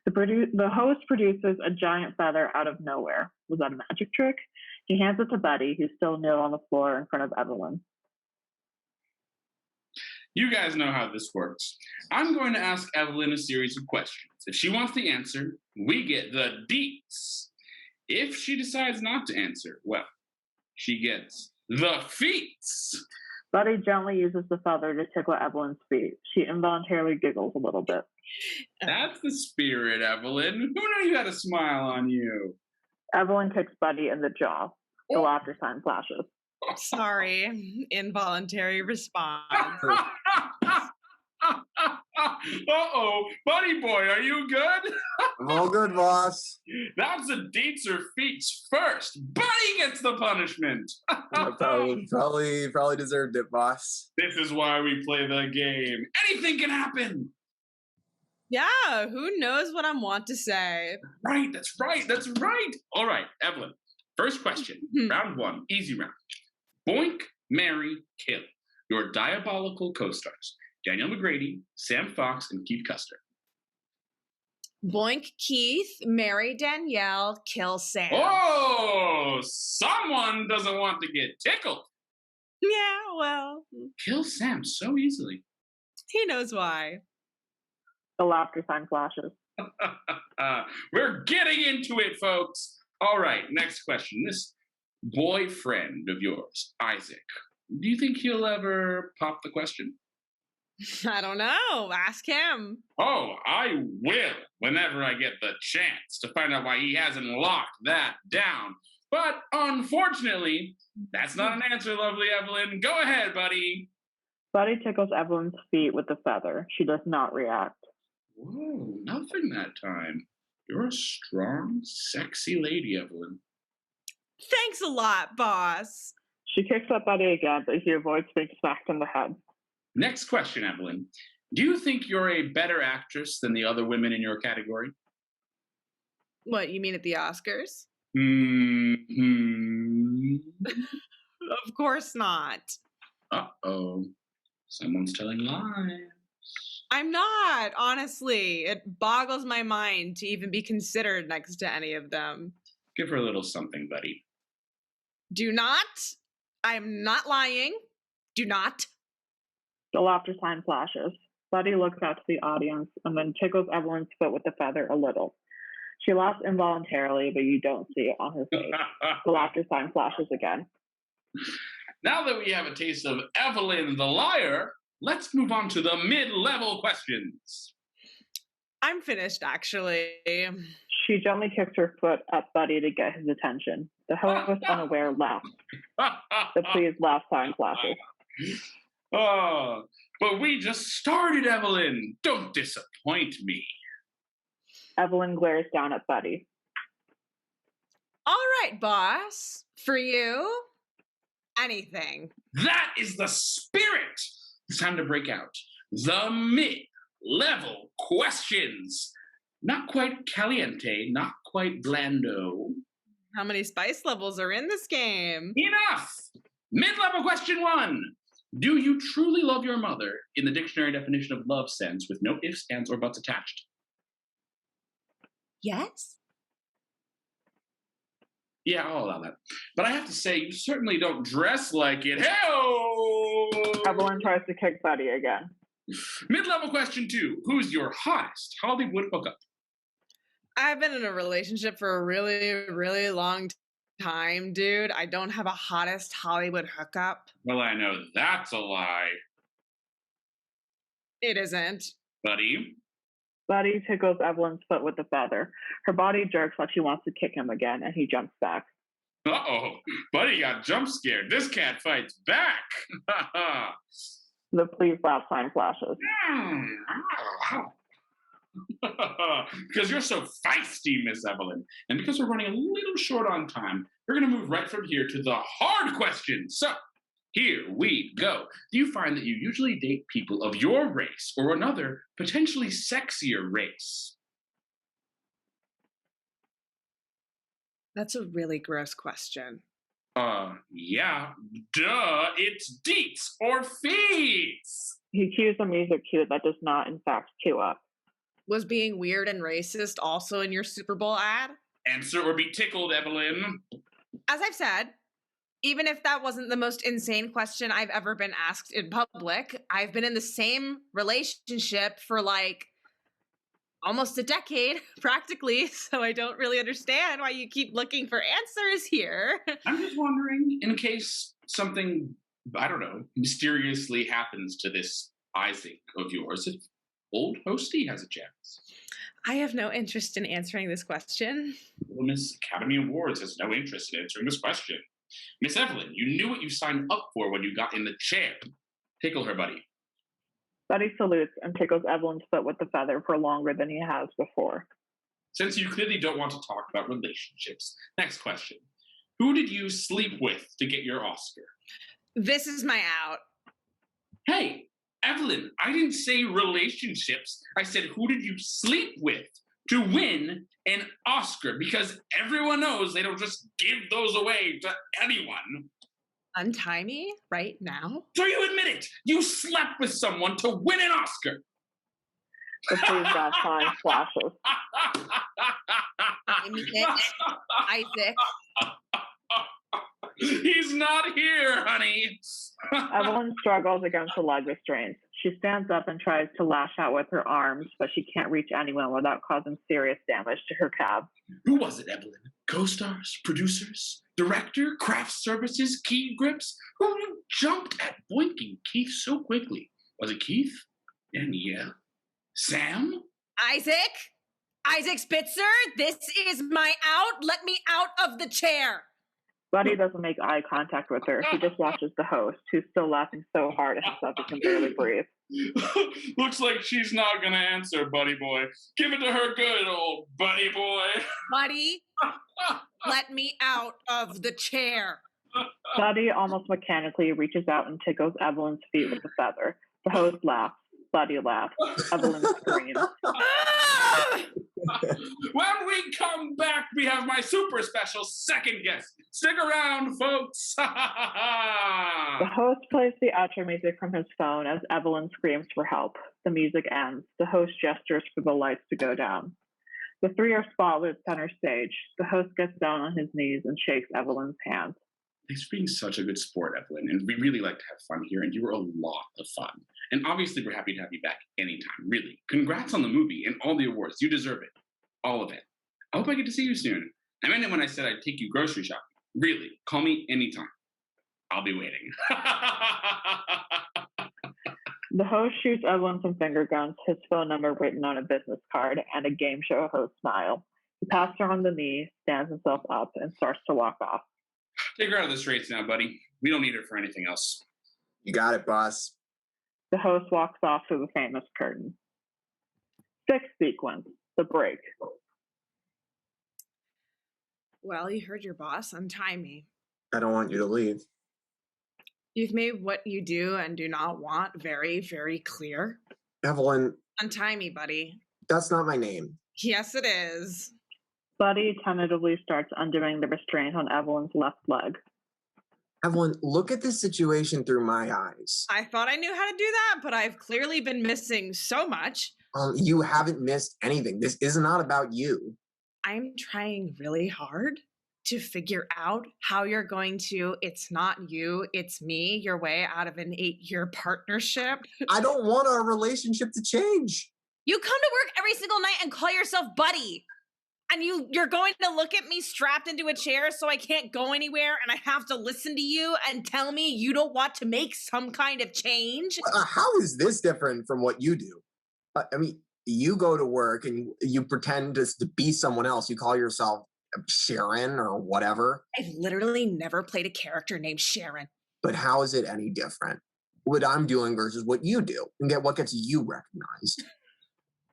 S1: The host produces a giant feather out of nowhere. Was that a magic trick? He hands it to Buddy, who's still kneeled on the floor in front of Eveline.
S4: You guys know how this works. I'm going to ask Eveline a series of questions. If she wants the answer, we get the deets. If she decides not to answer, well, she gets the feats.
S1: Buddy gently uses the feather to tickle Eveline's feet. She involuntarily giggles a little bit.
S4: That's the spirit, Eveline. Who knew you had a smile on you?
S1: Eveline kicks Buddy in the jaw. The laughter sign flashes.
S5: Sorry, involuntary response.
S4: Uh-oh, Buddy boy, are you good?
S3: I'm all good, boss.
S4: That's a deets or feats first. Buddy gets the punishment.
S3: Probably deserved it, boss.
S4: This is why we play the game. Anything can happen.
S5: Yeah, who knows what I want to say?
S4: Right, that's right. All right, Eveline, first question. Round one, easy round. Boink, marry, kill. Your diabolical co-stars. Daniel McGrady, Sam Fox, and Keith Custer.
S5: Boink Keith, marry Danielle, kill Sam.
S4: Oh, someone doesn't want to get tickled.
S5: Yeah, well.
S4: Kill Sam so easily.
S5: He knows why.
S1: The laughter sign flashes.
S4: We're getting into it, folks. All right, next question. This boyfriend of yours, Isaac, do you think he'll ever pop the question?
S5: I don't know. Ask him.
S4: Oh, I will whenever I get the chance to find out why he hasn't locked that down. But unfortunately, that's not an answer, lovely Eveline. Go ahead, buddy.
S1: Buddy tickles Eveline's feet with the feather. She does not react.
S4: Whoa, nothing that time. You're a strong, sexy lady, Eveline.
S5: Thanks a lot, boss.
S1: She kicks up Buddy again, but he avoids being smacked in the head.
S4: Next question, Eveline. Do you think you're a better actress than the other women in your category?
S5: What, you mean at the Oscars?
S4: Mm-hmm.
S5: Of course not.
S4: Uh-oh. Someone's telling lies.
S5: I'm not, honestly. It boggles my mind to even be considered next to any of them.
S4: Give her a little something, buddy.
S5: Do not. I'm not lying. Do not.
S1: The laughter sign flashes. Buddy looks out to the audience and then tickles Eveline's foot with the feather a little. She laughs involuntarily, but you don't see it on her face. The laughter sign flashes again.
S4: Now that we have a taste of Eveline the liar, let's move on to the mid-level questions.
S5: I'm finished, actually.
S1: She gently kicks her foot at Buddy to get his attention. The host, unaware, laughs. The please laugh sign flashes.
S4: Oh, but we just started, Eveline. Don't disappoint me.
S1: Eveline glares down at Buddy.
S5: All right, boss. For you, anything.
S4: That is the spirit. It's time to break out the mid-level questions. Not quite caliente, not quite blando.
S5: How many spice levels are in this game?
S4: Enough! Mid-level question 1. Do you truly love your mother in the dictionary definition of love sense with no ifs, ands, or buts attached?
S5: Yes.
S4: Yeah, I'll allow that. But I have to say, you certainly don't dress like it. Hey-o!
S1: Evelyn tries to kick Buddy again.
S4: Mid-level question 2. Who's your hottest Hollywood hookup?
S5: I've been in a relationship for a really, really long time, dude. I don't have a hottest Hollywood hookup.
S4: Well, I know that's a lie.
S5: It isn't.
S4: Buddy?
S1: Buddy tickles Evelyn's foot with a feather. Her body jerks like she wants to kick him again, and he jumps back.
S4: Uh-oh. Buddy got jump scared. This cat fights back.
S1: The please laugh sign flashes.
S4: Because you're so feisty, Miss Eveline. And because we're running a little short on time, we're going to move right from here to the hard questions. So, here we go. Do you find that you usually date people of your race or another potentially sexier race?
S5: That's a really gross question.
S4: Yeah. Duh. It's deets or feeds.
S1: He cues a music cue that does not, in fact, cue up.
S5: Was being weird and racist also in your Super Bowl ad?
S4: Answer or be tickled, Eveline.
S5: As I've said, even if that wasn't the most insane question I've ever been asked in public, I've been in the same relationship for like almost a decade, practically, so I don't really understand why you keep looking for answers here.
S4: I'm just wondering, in case something, I don't know, mysteriously happens to this Isaac of yours, if old Hosty has a chance.
S5: I have no interest in answering this question.
S4: Well, Miss Academy Awards has no interest in answering this question. Miss Eveline, you knew what you signed up for when you got in the chair. Tickle her, buddy.
S1: Buddy salutes and tickles Evelyn's foot with the feather for longer than he has before.
S4: Since you clearly don't want to talk about relationships, next question. Who did you sleep with to get your Oscar?
S5: This is my out.
S4: Hey, Eveline, I didn't say relationships. I said, who did you sleep with to win an Oscar? Because everyone knows they don't just give those away to anyone.
S5: Untie me right now?
S4: So you admit it. You slept with someone to win an Oscar.
S1: The please laugh sign flashes.
S5: Isaac.
S4: He's not here, honey.
S1: Evelyn struggles against the leg restraints. She stands up and tries to lash out with her arms, but she can't reach anyone without causing serious damage to her cab.
S4: Who was it, Eveline? Co-stars? Producers? Director? Craft services? Key grips? Who jumped at boinking Keith so quickly? Was it Keith? Danielle? Sam?
S5: Isaac? Isaac Spitzer? This is my out. Let me out of the chair.
S1: Buddy doesn't make eye contact with her. He just watches the host, who's still laughing so hard at himself he can barely breathe.
S4: Looks like she's not going to answer, buddy boy. Give it to her good, old buddy boy.
S5: Buddy, let me out of the chair.
S1: Buddy almost mechanically reaches out and tickles Evelyn's feet with a feather. The host laughs. Buddy laughs. Evelyn screams.
S4: When we come back, we have my super special second guest. Stick around, folks.
S1: The host plays the outro music from his phone as Evelyn screams for help. The music ends. The host gestures for the lights to go down. The three are spotlit center stage. The host gets down on his knees and shakes Evelyn's hand.
S4: Thanks for being such a good sport, Eveline. And we really like to have fun here, and you were a lot of fun. And obviously, we're happy to have you back anytime, really. Congrats on the movie and all the awards. You deserve it. All of it. I hope I get to see you soon. I meant it when I said I'd take you grocery shopping. Really, call me anytime. I'll be waiting.
S1: The host shoots Evelyn some finger guns, his phone number written on a business card, and a game show host smile. He passes her on the knee, stands himself up, and starts to walk off.
S4: Take her out of the streets now, buddy. We don't need her for anything else.
S3: You got it, boss.
S1: The host walks off through the famous curtain. Sixth sequence, the break.
S5: Well, you heard your boss. Untie me.
S3: I don't want you to leave.
S5: You've made what you do and do not want very, very clear.
S3: Evelyn,
S5: Untie me, buddy.
S3: that's not my name.
S5: Yes, it is.
S1: Buddy tentatively starts undoing the restraint on Evelyn's left leg.
S3: Eveline, look at this situation through my eyes.
S5: I thought I knew how to do that, but I've clearly been missing so much.
S3: You haven't missed anything. This is not about you.
S5: I'm trying really hard to figure out how you're going to, it's not you, it's me, your way out of an 8-year partnership.
S3: I don't want our relationship to change.
S5: You come to work every single night and call yourself buddy. And you're going to look at me strapped into a chair so I can't go anywhere and I have to listen to you and tell me you don't want to make some kind of change?
S3: How is this different from what you do? I mean, you go to work and you pretend to be someone else. You call yourself Sharon or whatever.
S5: I've literally never played a character named Sharon.
S3: But how is it any different? What I'm doing versus what you do, and what gets you recognized.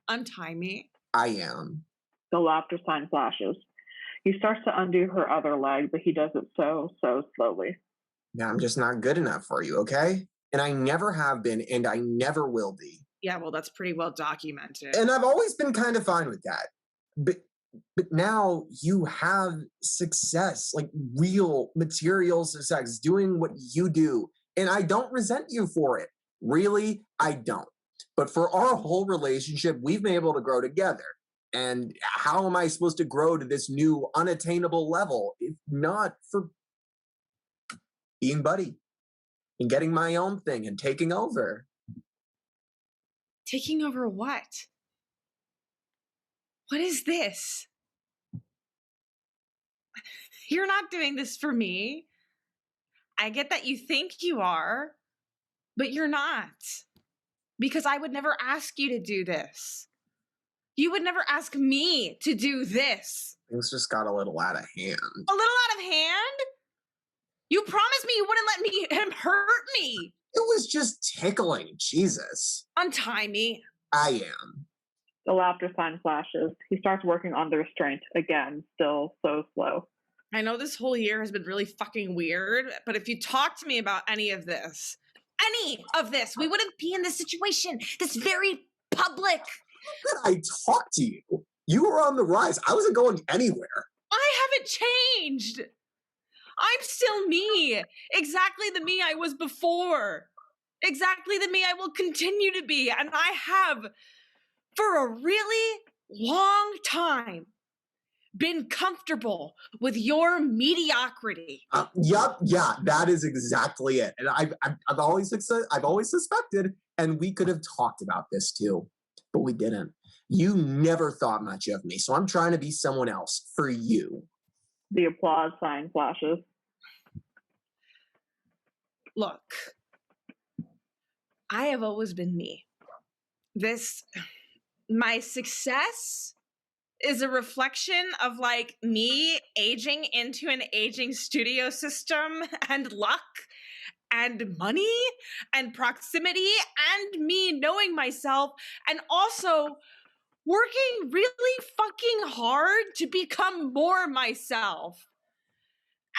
S5: Untie me.
S3: I am.
S1: The laughter sign flashes. He starts to undo her other leg, but he does it so slowly.
S3: Yeah, I'm just not good enough for you, okay? And I never have been, and I never will be.
S5: Yeah, well, that's pretty well documented.
S3: And I've always been kind of fine with that. But now you have success, like real material success, doing what you do. And I don't resent you for it. Really, I don't. But for our whole relationship, we've been able to grow together. And how am I supposed to grow to this new unattainable level if not for being buddy and getting my own thing and taking over?
S5: Taking over what? What is this? You're not doing this for me. I get that you think you are, but you're not. Because I would never ask you to do this. You would never ask me to do this.
S3: Things just got a little out of hand.
S5: A little out of hand? You promised me you wouldn't let him hurt me.
S3: It was just tickling. Jesus.
S5: Untie me.
S3: I am.
S1: The laughter sign flashes. He starts working on the restraint again, still so slow.
S5: I know this whole year has been really fucking weird, but if you talk to me about any of this, we wouldn't be in this situation, this very public.
S3: How could I talk to you? You were on the rise. I wasn't going anywhere.
S5: I haven't changed. I'm still me. Exactly the me I was before. Exactly the me I will continue to be. And I have, for a really long time, been comfortable with your mediocrity.
S3: Yeah, that is exactly it. And I've always suspected, and we could have talked about this too, but we didn't. You never thought much of me, so I'm trying to be someone else for you.
S1: The applause sign flashes.
S5: Look, I have always been me. My success is a reflection of like me aging into an aging studio system and luck and money and proximity and me knowing myself and also working really fucking hard to become more myself.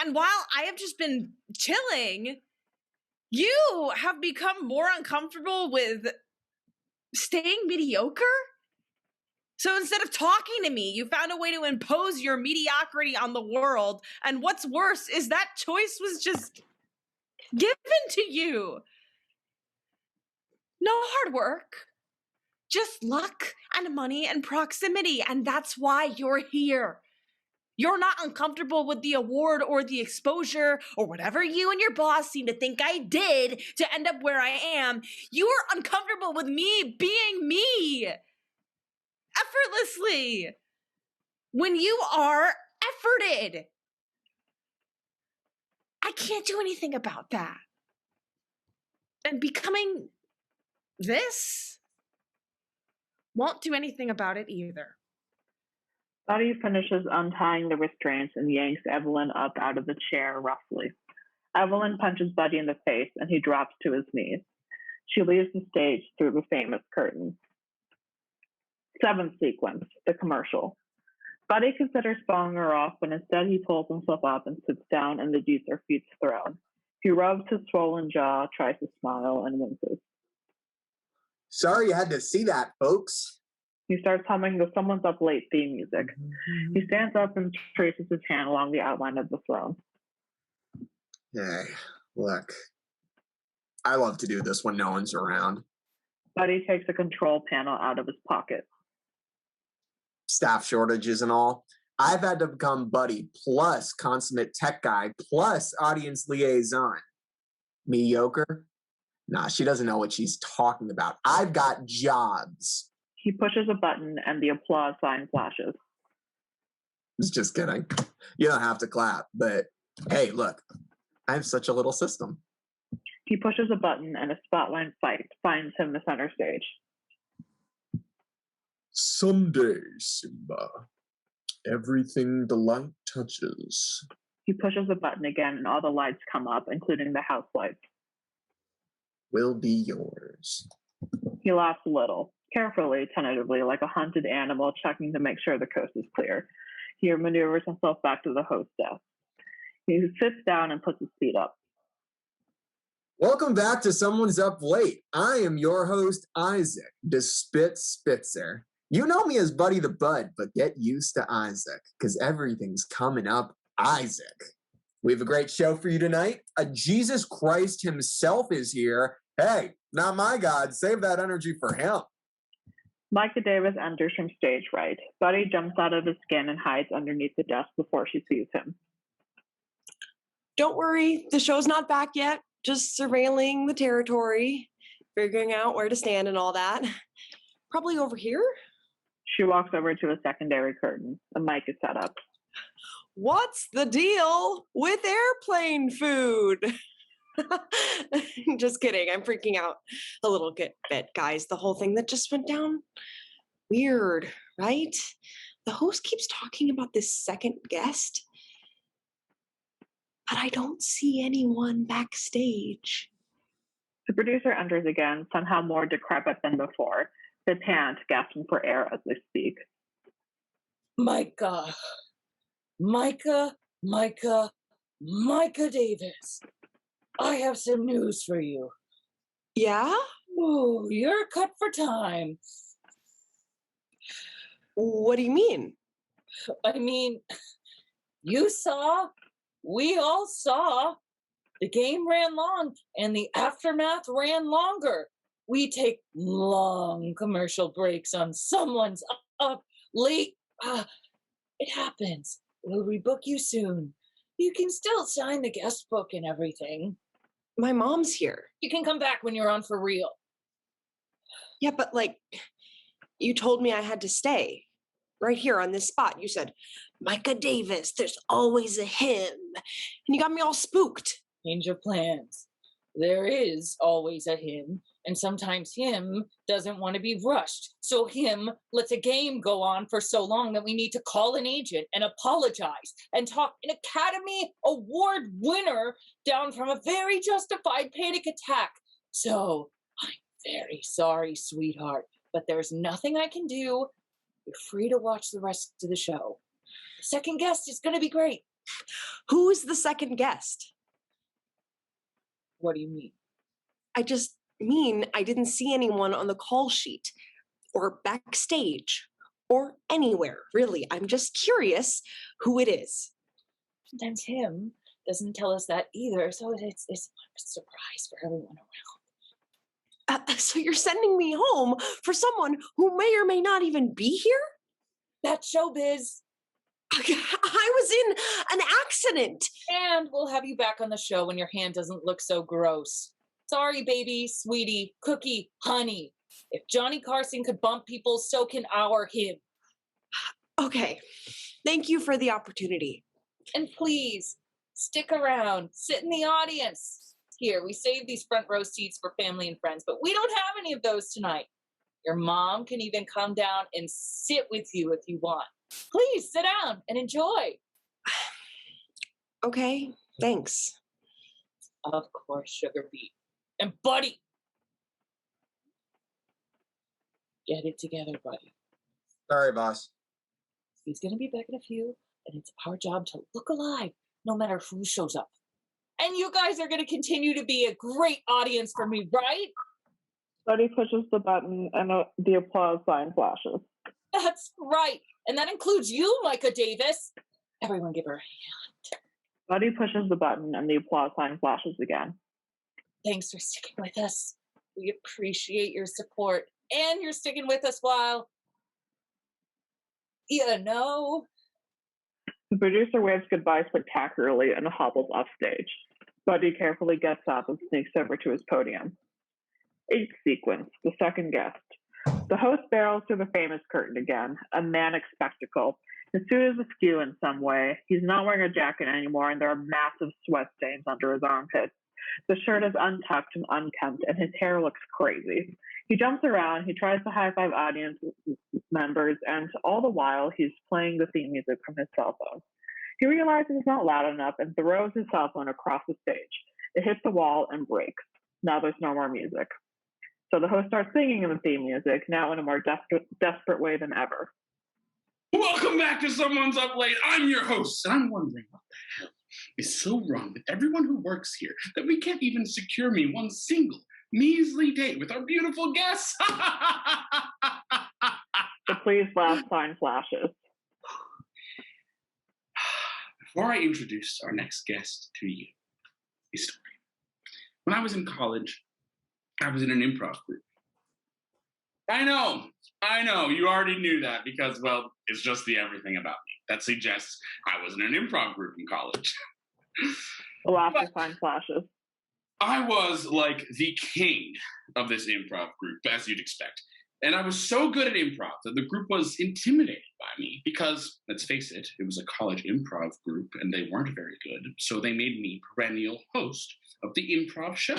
S5: And while I have just been chilling, you have become more uncomfortable with staying mediocre. So instead of talking to me, you found a way to impose your mediocrity on the world. And what's worse is that choice was just given to you. No hard work, just luck and money and proximity. And that's why you're here. You're not uncomfortable with the award or the exposure or whatever you and your boss seem to think I did to end up where I am. You are uncomfortable with me being me. Effortlessly. When you are efforted. I can't do anything about that. And becoming this won't do anything about it either.
S1: Buddy finishes untying the restraints and yanks Eveline up out of the chair roughly. Eveline punches Buddy in the face and he drops to his knees. She leaves the stage through the famous curtain. 7th sequence, the commercial. Buddy considers following her off, but instead he pulls himself up and sits down in the Dieter Feet's throne. He rubs his swollen jaw, tries to smile, and winces.
S3: Sorry you had to see that, folks.
S1: He starts humming the Someone's Up Late theme music. He stands up and traces his hand along the outline of the throne.
S3: Hey, look. I love to do this when no one's around.
S1: Buddy takes a control panel out of his pocket.
S3: Staff shortages and all. I've had to become buddy plus consummate tech guy plus audience liaison. Mediocre? Nah, she doesn't know what she's talking about. I've got jobs.
S1: He pushes a button and the applause sign flashes.
S3: Just kidding. You don't have to clap, but hey, look, I have such a little system.
S1: He pushes a button and a spotlight fight finds him the center stage.
S3: Someday, Simba, everything the light touches.
S1: He pushes a button again and all the lights come up, including the house lights.
S3: Will be yours.
S1: He laughs a little, carefully, tentatively, like a hunted animal checking to make sure the coast is clear. He maneuvers himself back to the host desk. He sits down and puts his feet up.
S3: Welcome back to Someone's Up Late. I am your host, Isaac, the Spit Spitzer. You know me as Buddy the Bud, but get used to Isaac, because everything's coming up Isaac. We have a great show for you tonight. A Jesus Christ himself is here. Hey, not my God. Save that energy for him.
S1: Mika Davis enters from stage right. Buddy jumps out of his skin and hides underneath the desk before she sees him.
S6: Don't worry, the show's not back yet. Just surveilling the territory, figuring out where to stand and all that. Probably over here?
S1: She walks over to a secondary curtain. A mic is set up.
S6: What's the deal with airplane food? Just kidding. I'm freaking out a little bit, guys. The whole thing that just went down, weird, right? The host keeps talking about this second guest, but I don't see anyone backstage.
S1: The producer enters again, somehow more decrepit than before. They pant, gasping for air as they speak.
S2: Mika Davis. I have some news for you.
S6: Yeah?
S2: Ooh, you're cut for time.
S6: What do you mean?
S2: I mean, we all saw, the game ran long and the aftermath ran longer. We take long commercial breaks on Someone's Up Late. It happens. We'll rebook you soon. You can still sign the guest book and everything.
S6: My mom's here.
S2: You can come back when you're on for real.
S6: Yeah, but you told me I had to stay right here on this spot. You said, Mika Davis, there's always a him. And you got me all spooked.
S2: Change of plans. There is always a him, and sometimes him doesn't want to be rushed. So him lets a game go on for so long that we need to call an agent and apologize and talk an Academy Award winner down from a very justified panic attack. So I'm very sorry, sweetheart, but there's nothing I can do. You're free to watch the rest of the show. The second guest is going to be great.
S6: Who's the second guest?
S2: What do you mean?
S6: I just mean I didn't see anyone on the call sheet or backstage or anywhere, really. I'm just curious who it is.
S2: Sometimes him doesn't tell us that either, so it's a surprise for everyone around.
S6: So you're sending me home for someone who may or may not even be here?
S2: That's showbiz.
S6: I was in an accident.
S2: And we'll have you back on the show when your hand doesn't look so gross. Sorry, baby, sweetie, cookie, honey. If Johnny Carson could bump people, so can our him.
S6: Okay. Thank you for the opportunity.
S2: And please, stick around. Sit in the audience. Here, we saved these front row seats for family and friends, but we don't have any of those tonight. Your mom can even come down and sit with you if you want. Please sit down and enjoy.
S6: Okay, thanks.
S2: Of course, Sugar Beet. And Buddy. Get it together, Buddy.
S3: Sorry, boss.
S2: He's going to be back in a few, and it's our job to look alive no matter who shows up. And you guys are going to continue to be a great audience for me, right?
S1: Buddy pushes the button and the applause sign flashes.
S2: That's right. And that includes you, Mika Davis. Everyone give her a hand.
S1: Buddy pushes the button and the applause sign flashes again.
S2: Thanks for sticking with us. We appreciate your support. And you're sticking with us while,
S1: The producer waves goodbye spectacularly and hobbles off stage. Buddy carefully gets up and sneaks over to his podium. 8th sequence, the second guest. The host barrels through the famous curtain again, a manic spectacle. His suit is askew in some way. He's not wearing a jacket anymore, and there are massive sweat stains under his armpits. The shirt is untucked and unkempt, and his hair looks crazy. He jumps around, he tries to high-five audience members, and all the while, he's playing the theme music from his cell phone. He realizes it's not loud enough and throws his cell phone across the stage. It hits the wall and breaks. Now there's no more music. So the host starts singing the theme music, now in a more desperate way than ever.
S4: Welcome back to Someone's Up Late. I'm your host, and I'm wondering what the hell is so wrong with everyone who works here that we can't even secure me one single measly date with our beautiful guests.
S1: The please laugh sign flashes.
S4: Before I introduce our next guest to you, a story. When I was in college, I was in an improv group. I know, you already knew that because, well, it's just the everything about me that suggests I was in an improv group in college.
S1: The laughter sign flashes.
S4: I was like the king of this improv group, as you'd expect. And I was so good at improv that the group was intimidated by me because, let's face it, it was a college improv group and they weren't very good. So they made me perennial host of the improv show.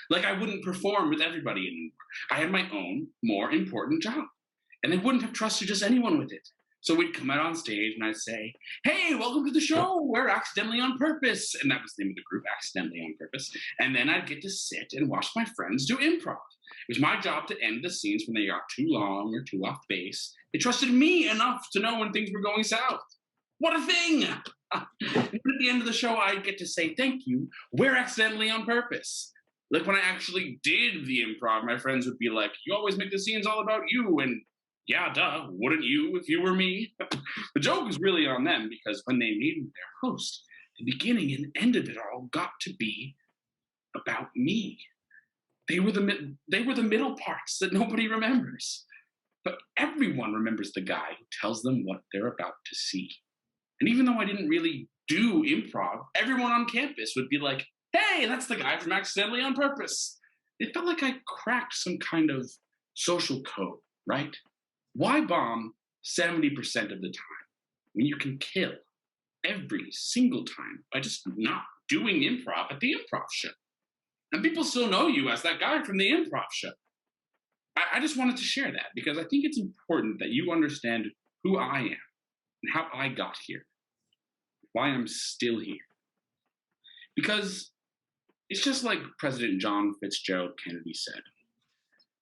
S4: Like I wouldn't perform with everybody anymore. I had my own, more important job. And they wouldn't have trusted just anyone with it. So we'd come out on stage and I'd say, hey, welcome to the show. We're Accidentally on Purpose. And that was the name of the group, Accidentally on Purpose. And then I'd get to sit and watch my friends do improv. It was my job to end the scenes when they got too long or too off base. They trusted me enough to know when things were going south. What a thing! At the end of the show, I'd get to say, thank you. We're Accidentally on Purpose. Like when I actually did the improv, my friends would be like, you always make the scenes all about you. And yeah, duh, wouldn't you if you were me? The joke was really on them because when they made me their host, the beginning and end of it all got to be about me. They were the middle parts that nobody remembers. But everyone remembers the guy who tells them what they're about to see. And even though I didn't really do improv, everyone on campus would be like, hey, that's the guy from Accidentally on Purpose. It felt like I cracked some kind of social code, right? Why bomb 70% of the time when you can kill every single time by just not doing improv at the improv show? And people still know you as that guy from the improv show. I just wanted to share that because I think it's important that you understand who I am and how I got here, why I'm still here. Because it's just like President John Fitzgerald Kennedy said,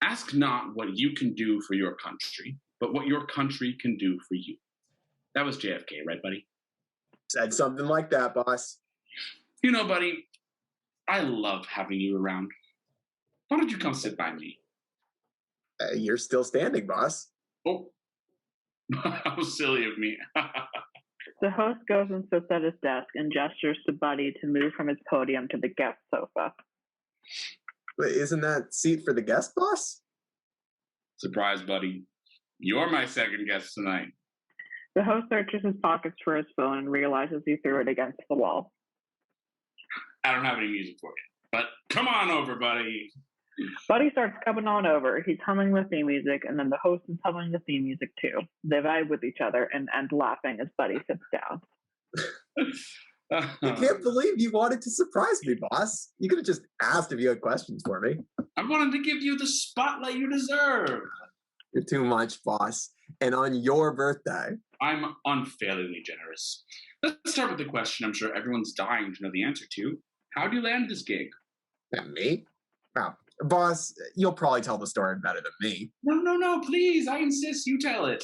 S4: ask not what you can do for your country, but what your country can do for you. That was JFK, right, buddy?
S3: Said something like that, boss.
S4: You know, buddy, I love having you around. Why don't you come sit by me?
S3: You're still standing, boss.
S4: Oh, how silly of me.
S1: The host goes and sits at his desk and gestures to Buddy to move from his podium to the guest sofa.
S3: Wait, isn't that seat for the guest, boss?
S4: Surprise, buddy. You're my second guest tonight.
S1: The host searches his pockets for his phone and realizes he threw it against the wall.
S4: I don't have any music for you, but come on over, buddy.
S1: Buddy starts coming on over. He's humming the theme music, and then the host is humming the theme music too. They vibe with each other and end laughing as Buddy sits down.
S3: I can't believe you wanted to surprise me, boss. You could have just asked if you had questions for me.
S4: I wanted to give you the spotlight you deserve.
S3: You're too much, boss. And on your birthday.
S4: I'm unfailingly generous. Let's start with the question I'm sure everyone's dying to know the answer to. How'd you land this gig?
S3: Me? Wow. Boss, you'll probably tell the story better than me.
S4: No, please. I insist you tell it.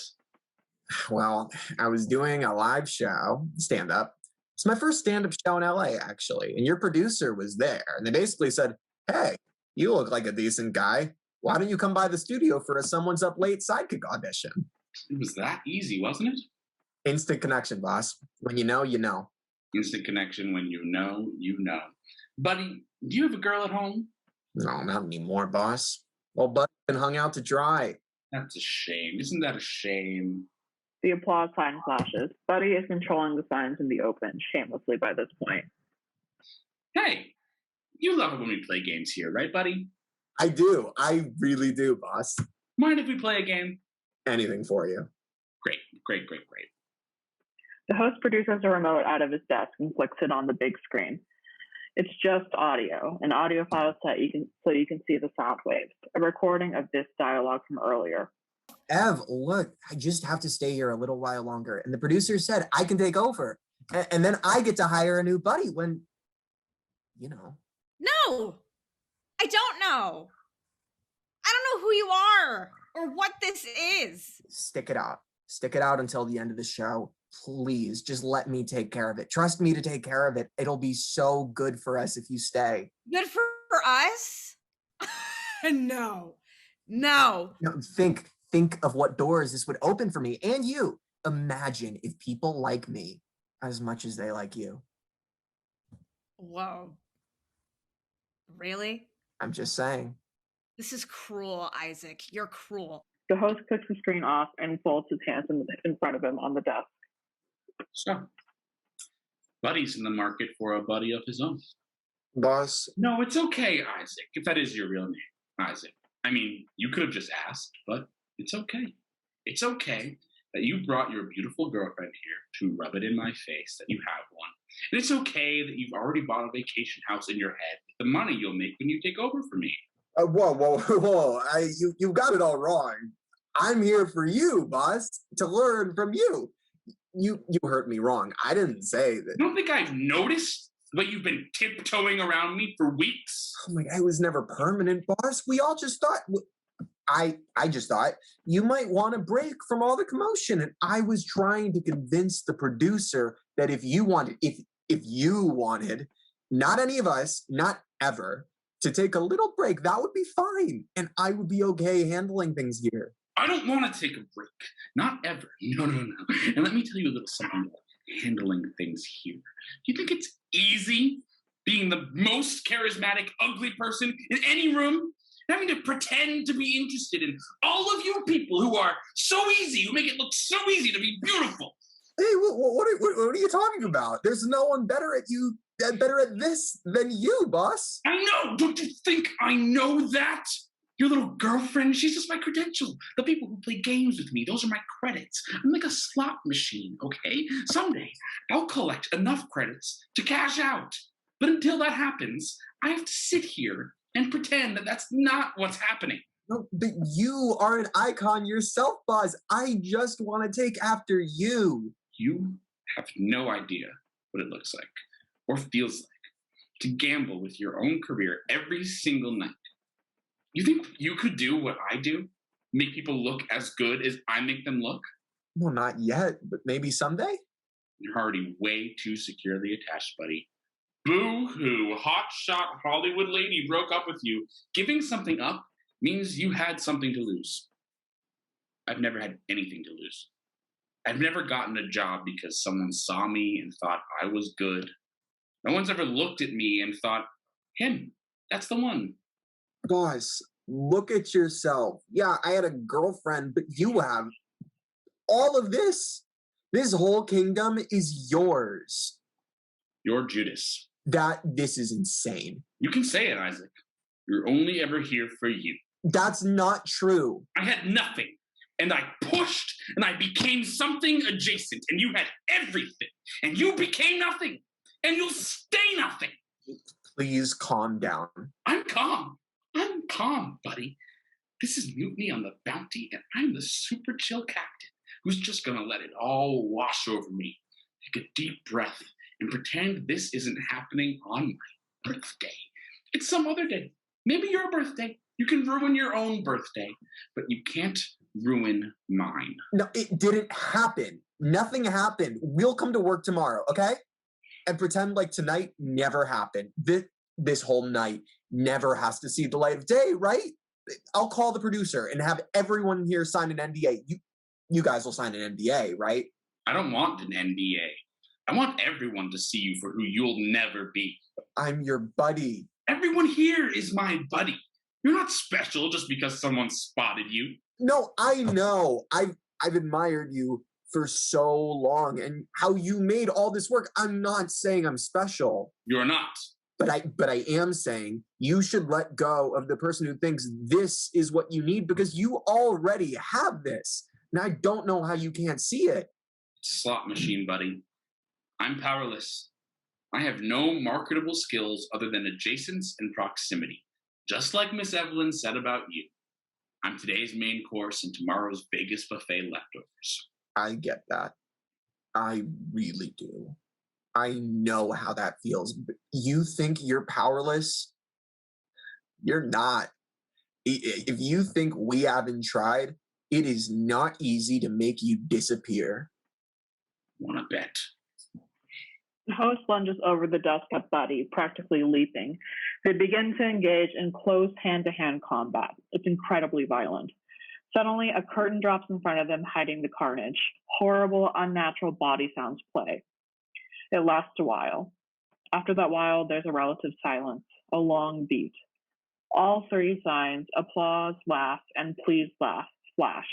S3: Well, I was doing a live show, stand-up. It's my first stand-up show in LA, actually. And your producer was there. And they basically said, hey, you look like a decent guy. Why don't you come by the studio for a Someone's Up Late sidekick audition?
S4: It was that easy, wasn't it?
S3: Instant connection, boss. When you know, you know.
S4: Instant connection when you know, you know. Buddy, do you have a girl at home?
S3: No, not anymore, boss. Well, Buddy's been hung out to dry.
S4: That's a shame. Isn't that a shame?
S1: The applause sign flashes. Buddy is controlling the signs in the open, shamelessly by this point.
S4: Hey, you love it when we play games here, right, buddy?
S3: I do. I really do, boss.
S4: Mind if we play a game?
S3: Anything for you.
S4: Great, great, great, great.
S1: The host produces a remote out of his desk and flicks it on the big screen. It's just audio, an audio file set so you can see the sound waves, a recording of this dialogue from earlier.
S3: Ev, look, I just have to stay here a little while longer. And the producer said I can take over. And then I get to hire a new buddy when, you know.
S5: No, I don't know. I don't know who you are or what this is.
S3: Stick it out. Stick it out until the end of the show. Please, just let me take care of it. Trust me to take care of it. It'll be so good for us if you stay.
S5: Good for us? No. No.
S3: Think of what doors this would open for me and you. Imagine if people like me as much as they like you.
S5: Whoa. Really?
S3: I'm just saying.
S5: This is cruel, Isaac. You're cruel.
S1: The host clicks the screen off and folds his hands in front of him on the desk.
S4: So, Buddy's in the market for a buddy of his own.
S3: Boss?
S4: No, it's okay, Isaac, if that is your real name, Isaac. I mean, you could have just asked, but it's okay. It's okay that you brought your beautiful girlfriend here to rub it in my face that you have one. And it's okay that you've already bought a vacation house in your head with the money you'll make when you take over for me.
S3: Whoa. You got it all wrong. I'm here for you, boss, to learn from you. You heard me wrong. I didn't say that.
S4: You don't think I've noticed the way you've been tiptoeing around me for weeks?
S3: Oh my God, it was never permanent, boss. We all just thought... I just thought you might want a break from all the commotion. And I was trying to convince the producer that if you wanted, not any of us, not ever, to take a little break, that would be fine. And I would be okay handling things here.
S4: I don't want to take a break. Not ever. No. And let me tell you a little something about handling things here. Do you think it's easy being the most charismatic, ugly person in any room? Having to pretend to be interested in all of you people who are so easy, who make it look so easy to be beautiful.
S3: Hey, what are you talking about? There's no one better at this than you, boss.
S4: I know. Don't you think I know that? Your little girlfriend, she's just my credential. The people who play games with me, those are my credits. I'm like a slot machine, okay? Someday, I'll collect enough credits to cash out. But until that happens, I have to sit here and pretend that that's not what's happening.
S3: No, but you are an icon yourself, boss. I just want to take after you.
S4: You have no idea what it looks like or feels like to gamble with your own career every single night. You think you could do what I do? Make people look as good as I make them look?
S3: Well, not yet, but maybe someday?
S4: You're already way too securely attached, buddy. Boo-hoo, hotshot Hollywood lady broke up with you. Giving something up means you had something to lose. I've never had anything to lose. I've never gotten a job because someone saw me and thought I was good. No one's ever looked at me and thought, him, that's the one.
S3: Boss, look at yourself. Yeah, I had a girlfriend, but you have all of this. This whole kingdom is yours.
S4: You're Judas.
S3: This is insane.
S4: You can say it, Isaac. You're only ever here for you.
S3: That's not true.
S4: I had nothing, and I pushed, and I became something adjacent, and you had everything, and you became nothing, and you'll stay nothing.
S3: Please calm down.
S4: I'm calm, buddy. This is Mutiny on the Bounty, and I'm the super chill captain who's just gonna let it all wash over me. Take a deep breath and pretend this isn't happening on my birthday. It's some other day. Maybe your birthday. You can ruin your own birthday, but you can't ruin mine.
S3: No, it didn't happen. Nothing happened. We'll come to work tomorrow, okay? And pretend like tonight never happened. This whole night never has to see the light of day, right? I'll call the producer and have everyone here sign an NDA. You guys will sign an NDA, right?
S4: I don't want an NDA. I want everyone to see you for who you'll never be.
S3: I'm your buddy.
S4: Everyone here is my buddy. You're not special just because someone spotted you.
S3: No, I know. I've admired you for so long and how you made all this work. I'm not saying I'm special.
S4: You're not.
S3: But I am saying you should let go of the person who thinks this is what you need, because you already have this. And I don't know how you can't see it.
S4: Slot machine, buddy. I'm powerless. I have no marketable skills other than adjacence and proximity. Just like Miss Eveline said about you. I'm today's main course and tomorrow's biggest buffet leftovers.
S3: I get that. I really do. I know how that feels. You think you're powerless? You're not. If you think we haven't tried, it is not easy to make you disappear.
S4: Wanna bet?
S1: The host lunges over the desk at Buddy, practically leaping. They begin to engage in close hand-to-hand combat. It's incredibly violent. Suddenly, a curtain drops in front of them, hiding the carnage. Horrible, unnatural body sounds play. It lasts a while. After that while, there's a relative silence, a long beat. All three signs, applause, laugh, and please laugh, flash.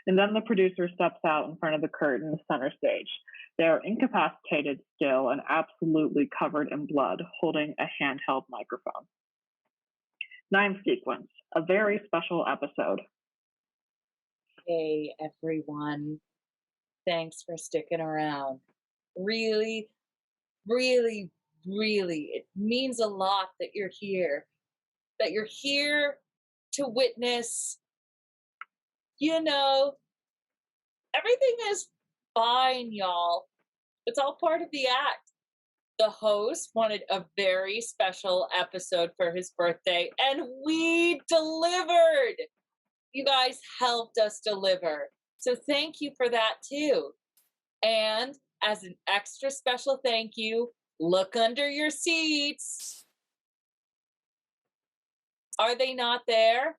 S1: And then the producer steps out in front of the curtain, center stage. They are incapacitated still and absolutely covered in blood, holding a handheld microphone. 9th sequence, a very special episode.
S2: Hey, everyone. Thanks for sticking around. Really, really, really, it means a lot that you're here. That you're here to witness, everything is fine, y'all. It's all part of the act. The host wanted a very special episode for his birthday, and we delivered. You guys helped us deliver. So thank you for that, too. And as an extra special thank you, look under your seats. Are they not there?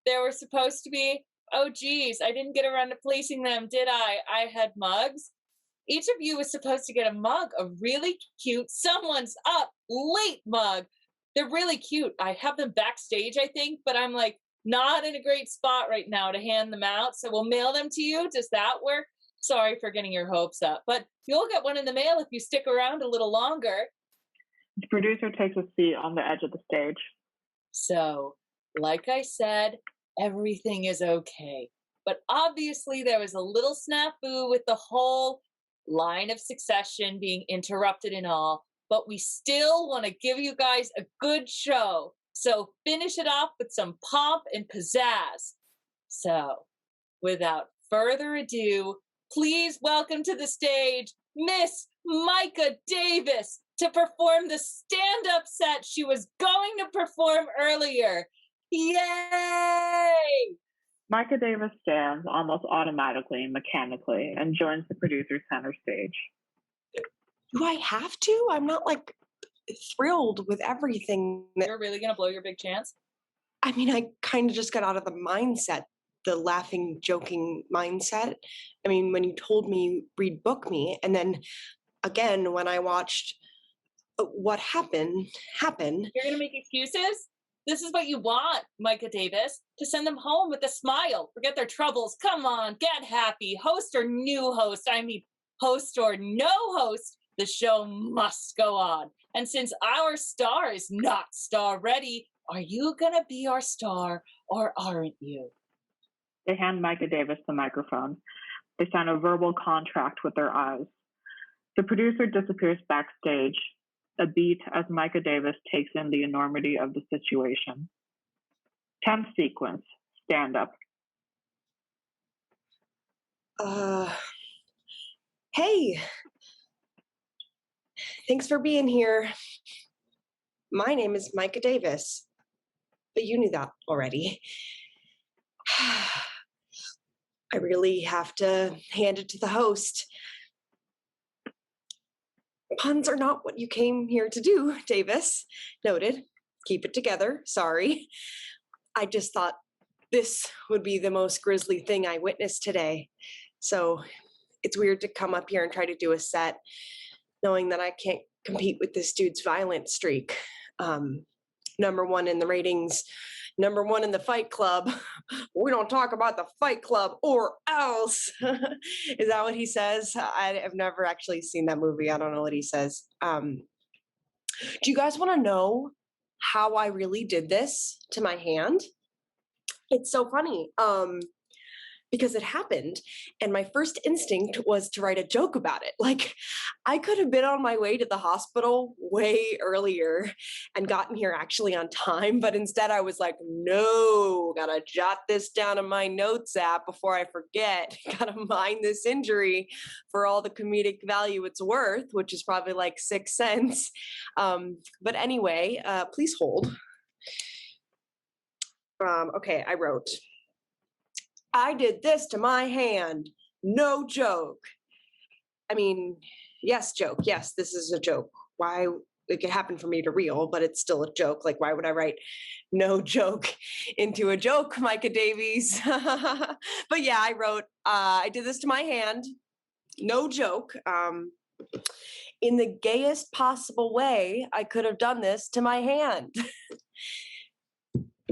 S2: There were supposed to be. Oh, geez, I didn't get around to placing them, did I? I had mugs. Each of you was supposed to get a mug, a really cute Someone's Up Late mug. They're really cute. I have them backstage, I think, but I'm not in a great spot right now to hand them out. So we'll mail them to you. Does that work? Sorry for getting your hopes up, but you'll get one in the mail if you stick around a little longer.
S1: The producer takes a seat on the edge of the stage.
S2: So, like I said, everything is okay. But obviously there was a little snafu with the whole line of succession being interrupted and all, but we still want to give you guys a good show. So finish it off with some pomp and pizzazz. So, without further ado, please welcome to the stage Miss Mika Davis to perform the stand-up set she was going to perform earlier. Yay!
S1: Mika Davis stands almost automatically and mechanically and joins the producer's center stage.
S6: Do I have to? I'm not thrilled with everything.
S2: You're really going to blow your big chance?
S6: I mean, I kind of just got out of the mindset, the laughing, joking mindset. I mean, when you told me read book me, and then again, when I watched what happened.
S2: You're going to make excuses? This is what you want, Mika Davis, to send them home with a smile. Forget their troubles. Come on, get happy. Host or new host, host or no host, the show must go on. And since our star is not star ready, are you going to be our star or aren't you?
S1: They hand Mika Davis the microphone. They sign a verbal contract with their eyes. The producer disappears backstage, a beat as Mika Davis takes in the enormity of the situation. 10th sequence, stand up.
S6: Hey. Thanks for being here. My name is Mika Davis, but you knew that already. I really have to hand it to the host. Puns are not what you came here to do, Davis. Noted. Keep it together. Sorry. I just thought this would be the most grisly thing I witnessed today. So it's weird to come up here and try to do a set knowing that I can't compete with this dude's violent streak. Number one in the ratings, number one in the Fight Club. We don't talk about the Fight Club or else. Is that what he says? I've never actually seen that movie. I don't know what he says. Do you guys want to know how I really did this to my hand? It's so funny. Because it happened, and my first instinct was to write a joke about it. Like, I could have been on my way to the hospital way earlier and gotten here actually on time, but instead I was like, no, gotta jot this down in my notes app before I forget. Gotta mind this injury for all the comedic value it's worth, which is probably like 6 cents. But anyway, please hold. Okay, I wrote, I did this to my hand. No joke. I mean, yes, joke. Yes, this is a joke. Why it could happen for me to real, but it's still a joke. Like, why would I write no joke into a joke, Micah Davies? But yeah, I wrote, I did this to my hand. No joke. In the gayest possible way, I could have done this to my hand.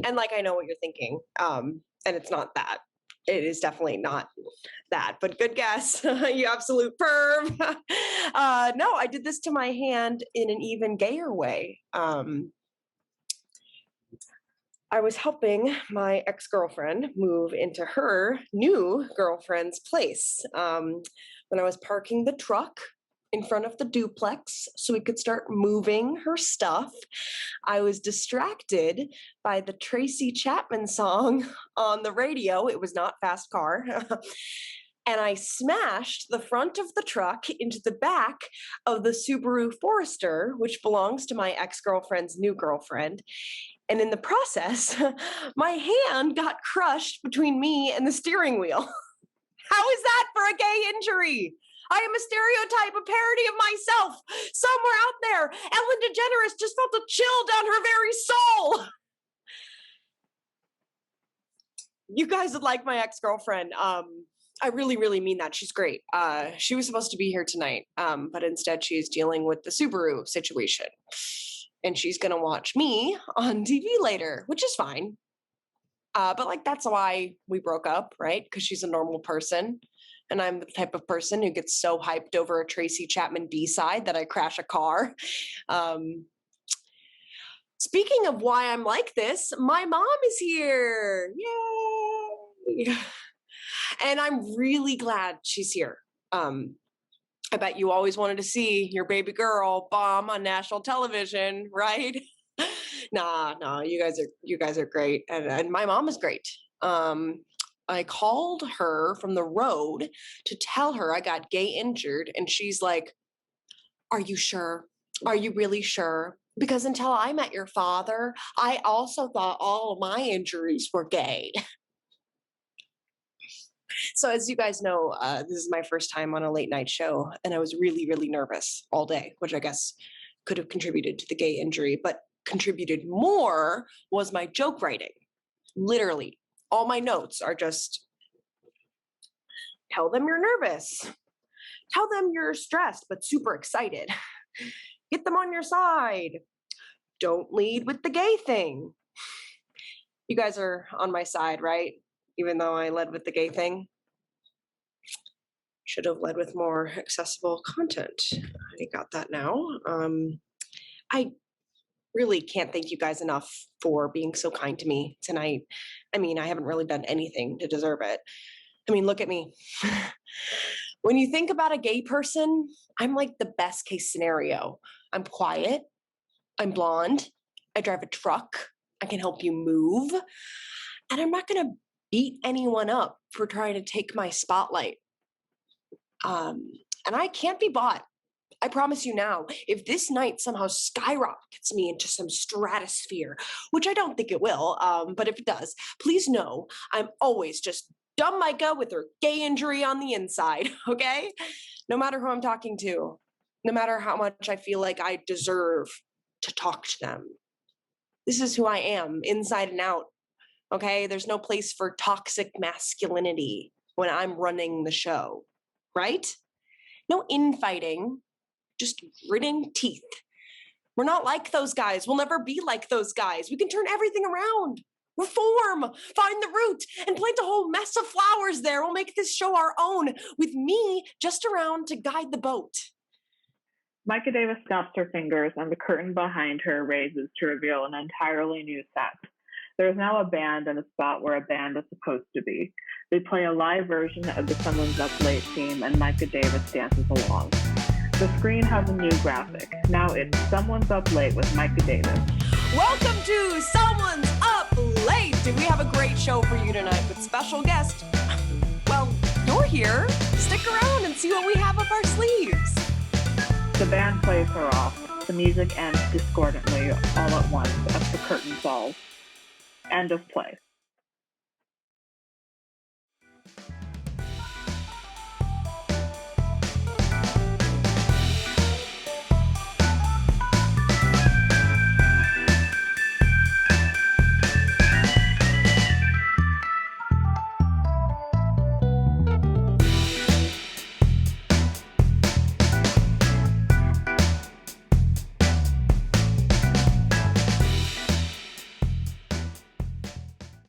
S6: And like, I know what you're thinking. And it's not that. It is definitely not that, but good guess. You absolute perv. No, I did this to my hand in an even gayer way. I was helping my ex-girlfriend move into her new girlfriend's place. When I was parking the truck in front of the duplex so we could start moving her stuff, I was distracted by the Tracy Chapman song on the radio. It was not Fast Car. And I smashed the front of the truck into the back of the Subaru Forester, which belongs to my ex-girlfriend's new girlfriend. And in the process, my hand got crushed between me and the steering wheel. How is that for a gay injury? I am a stereotype, a parody of myself. Somewhere out there, Ellen DeGeneres just felt a chill down her very soul. You guys would like my ex-girlfriend. I really, really mean that. She's great. She was supposed to be here tonight, but instead she's dealing with the Subaru situation. And she's going to watch me on TV later, which is fine. But like, that's why we broke up, right? Because she's a normal person. And I'm the type of person who gets so hyped over a Tracy Chapman B-side that I crash a car. Speaking of why I'm like this, my mom is here. Yay! And I'm really glad she's here. I bet you always wanted to see your baby girl bomb on national television, right? Nah, you guys are great. And my mom is great. I called her from the road to tell her I got gay injured, and she's like, are you sure? Are you really sure? Because until I met your father, I also thought all of my injuries were gay. So as you guys know, this is my first time on a late night show, and I was really, really nervous all day, which I guess could have contributed to the gay injury, but contributed more was my joke writing. Literally. All my notes are just, tell them you're nervous. Tell them you're stressed, but super excited. Get them on your side. Don't lead with the gay thing. You guys are on my side, right? Even though I led with the gay thing. Should have led with more accessible content. I got that now. I really can't thank you guys enough for being so kind to me tonight. I mean, I haven't really done anything to deserve it. I mean, look at me. When you think about a gay person, I'm like the best case scenario. I'm quiet. I'm blonde. I drive a truck. I can help you move. And I'm not going to beat anyone up for trying to take my spotlight. And I can't be bought. I promise you now, if this night somehow skyrockets me into some stratosphere, which I don't think it will, but if it does, please know I'm always just dumb Micah with her gay injury on the inside, okay? No matter who I'm talking to, no matter how much I feel like I deserve to talk to them. This is who I am, inside and out, okay? There's no place for toxic masculinity when I'm running the show. right? No infighting, just gritting teeth. We're not like those guys. We'll never be like those guys. We can turn everything around. Reform, find the root, and plant a whole mess of flowers there. We'll make this show our own, with me just around to guide the boat.
S1: Micah Davis snaps her fingers, and the curtain behind her raises to reveal an entirely new set. There is now a band in a spot where a band is supposed to be. They play a live version of the Someone's Up Late theme, and Micah Davis dances along. The screen has a new graphic. Now it's Someone's Up Late with Micah Davis.
S6: Welcome to Someone's Up Late! We have a great show for you tonight with special guest. Well, you're here. Stick around and see what we have up our sleeves.
S1: The band plays her off. The music ends discordantly all at once as the curtain falls. End of play.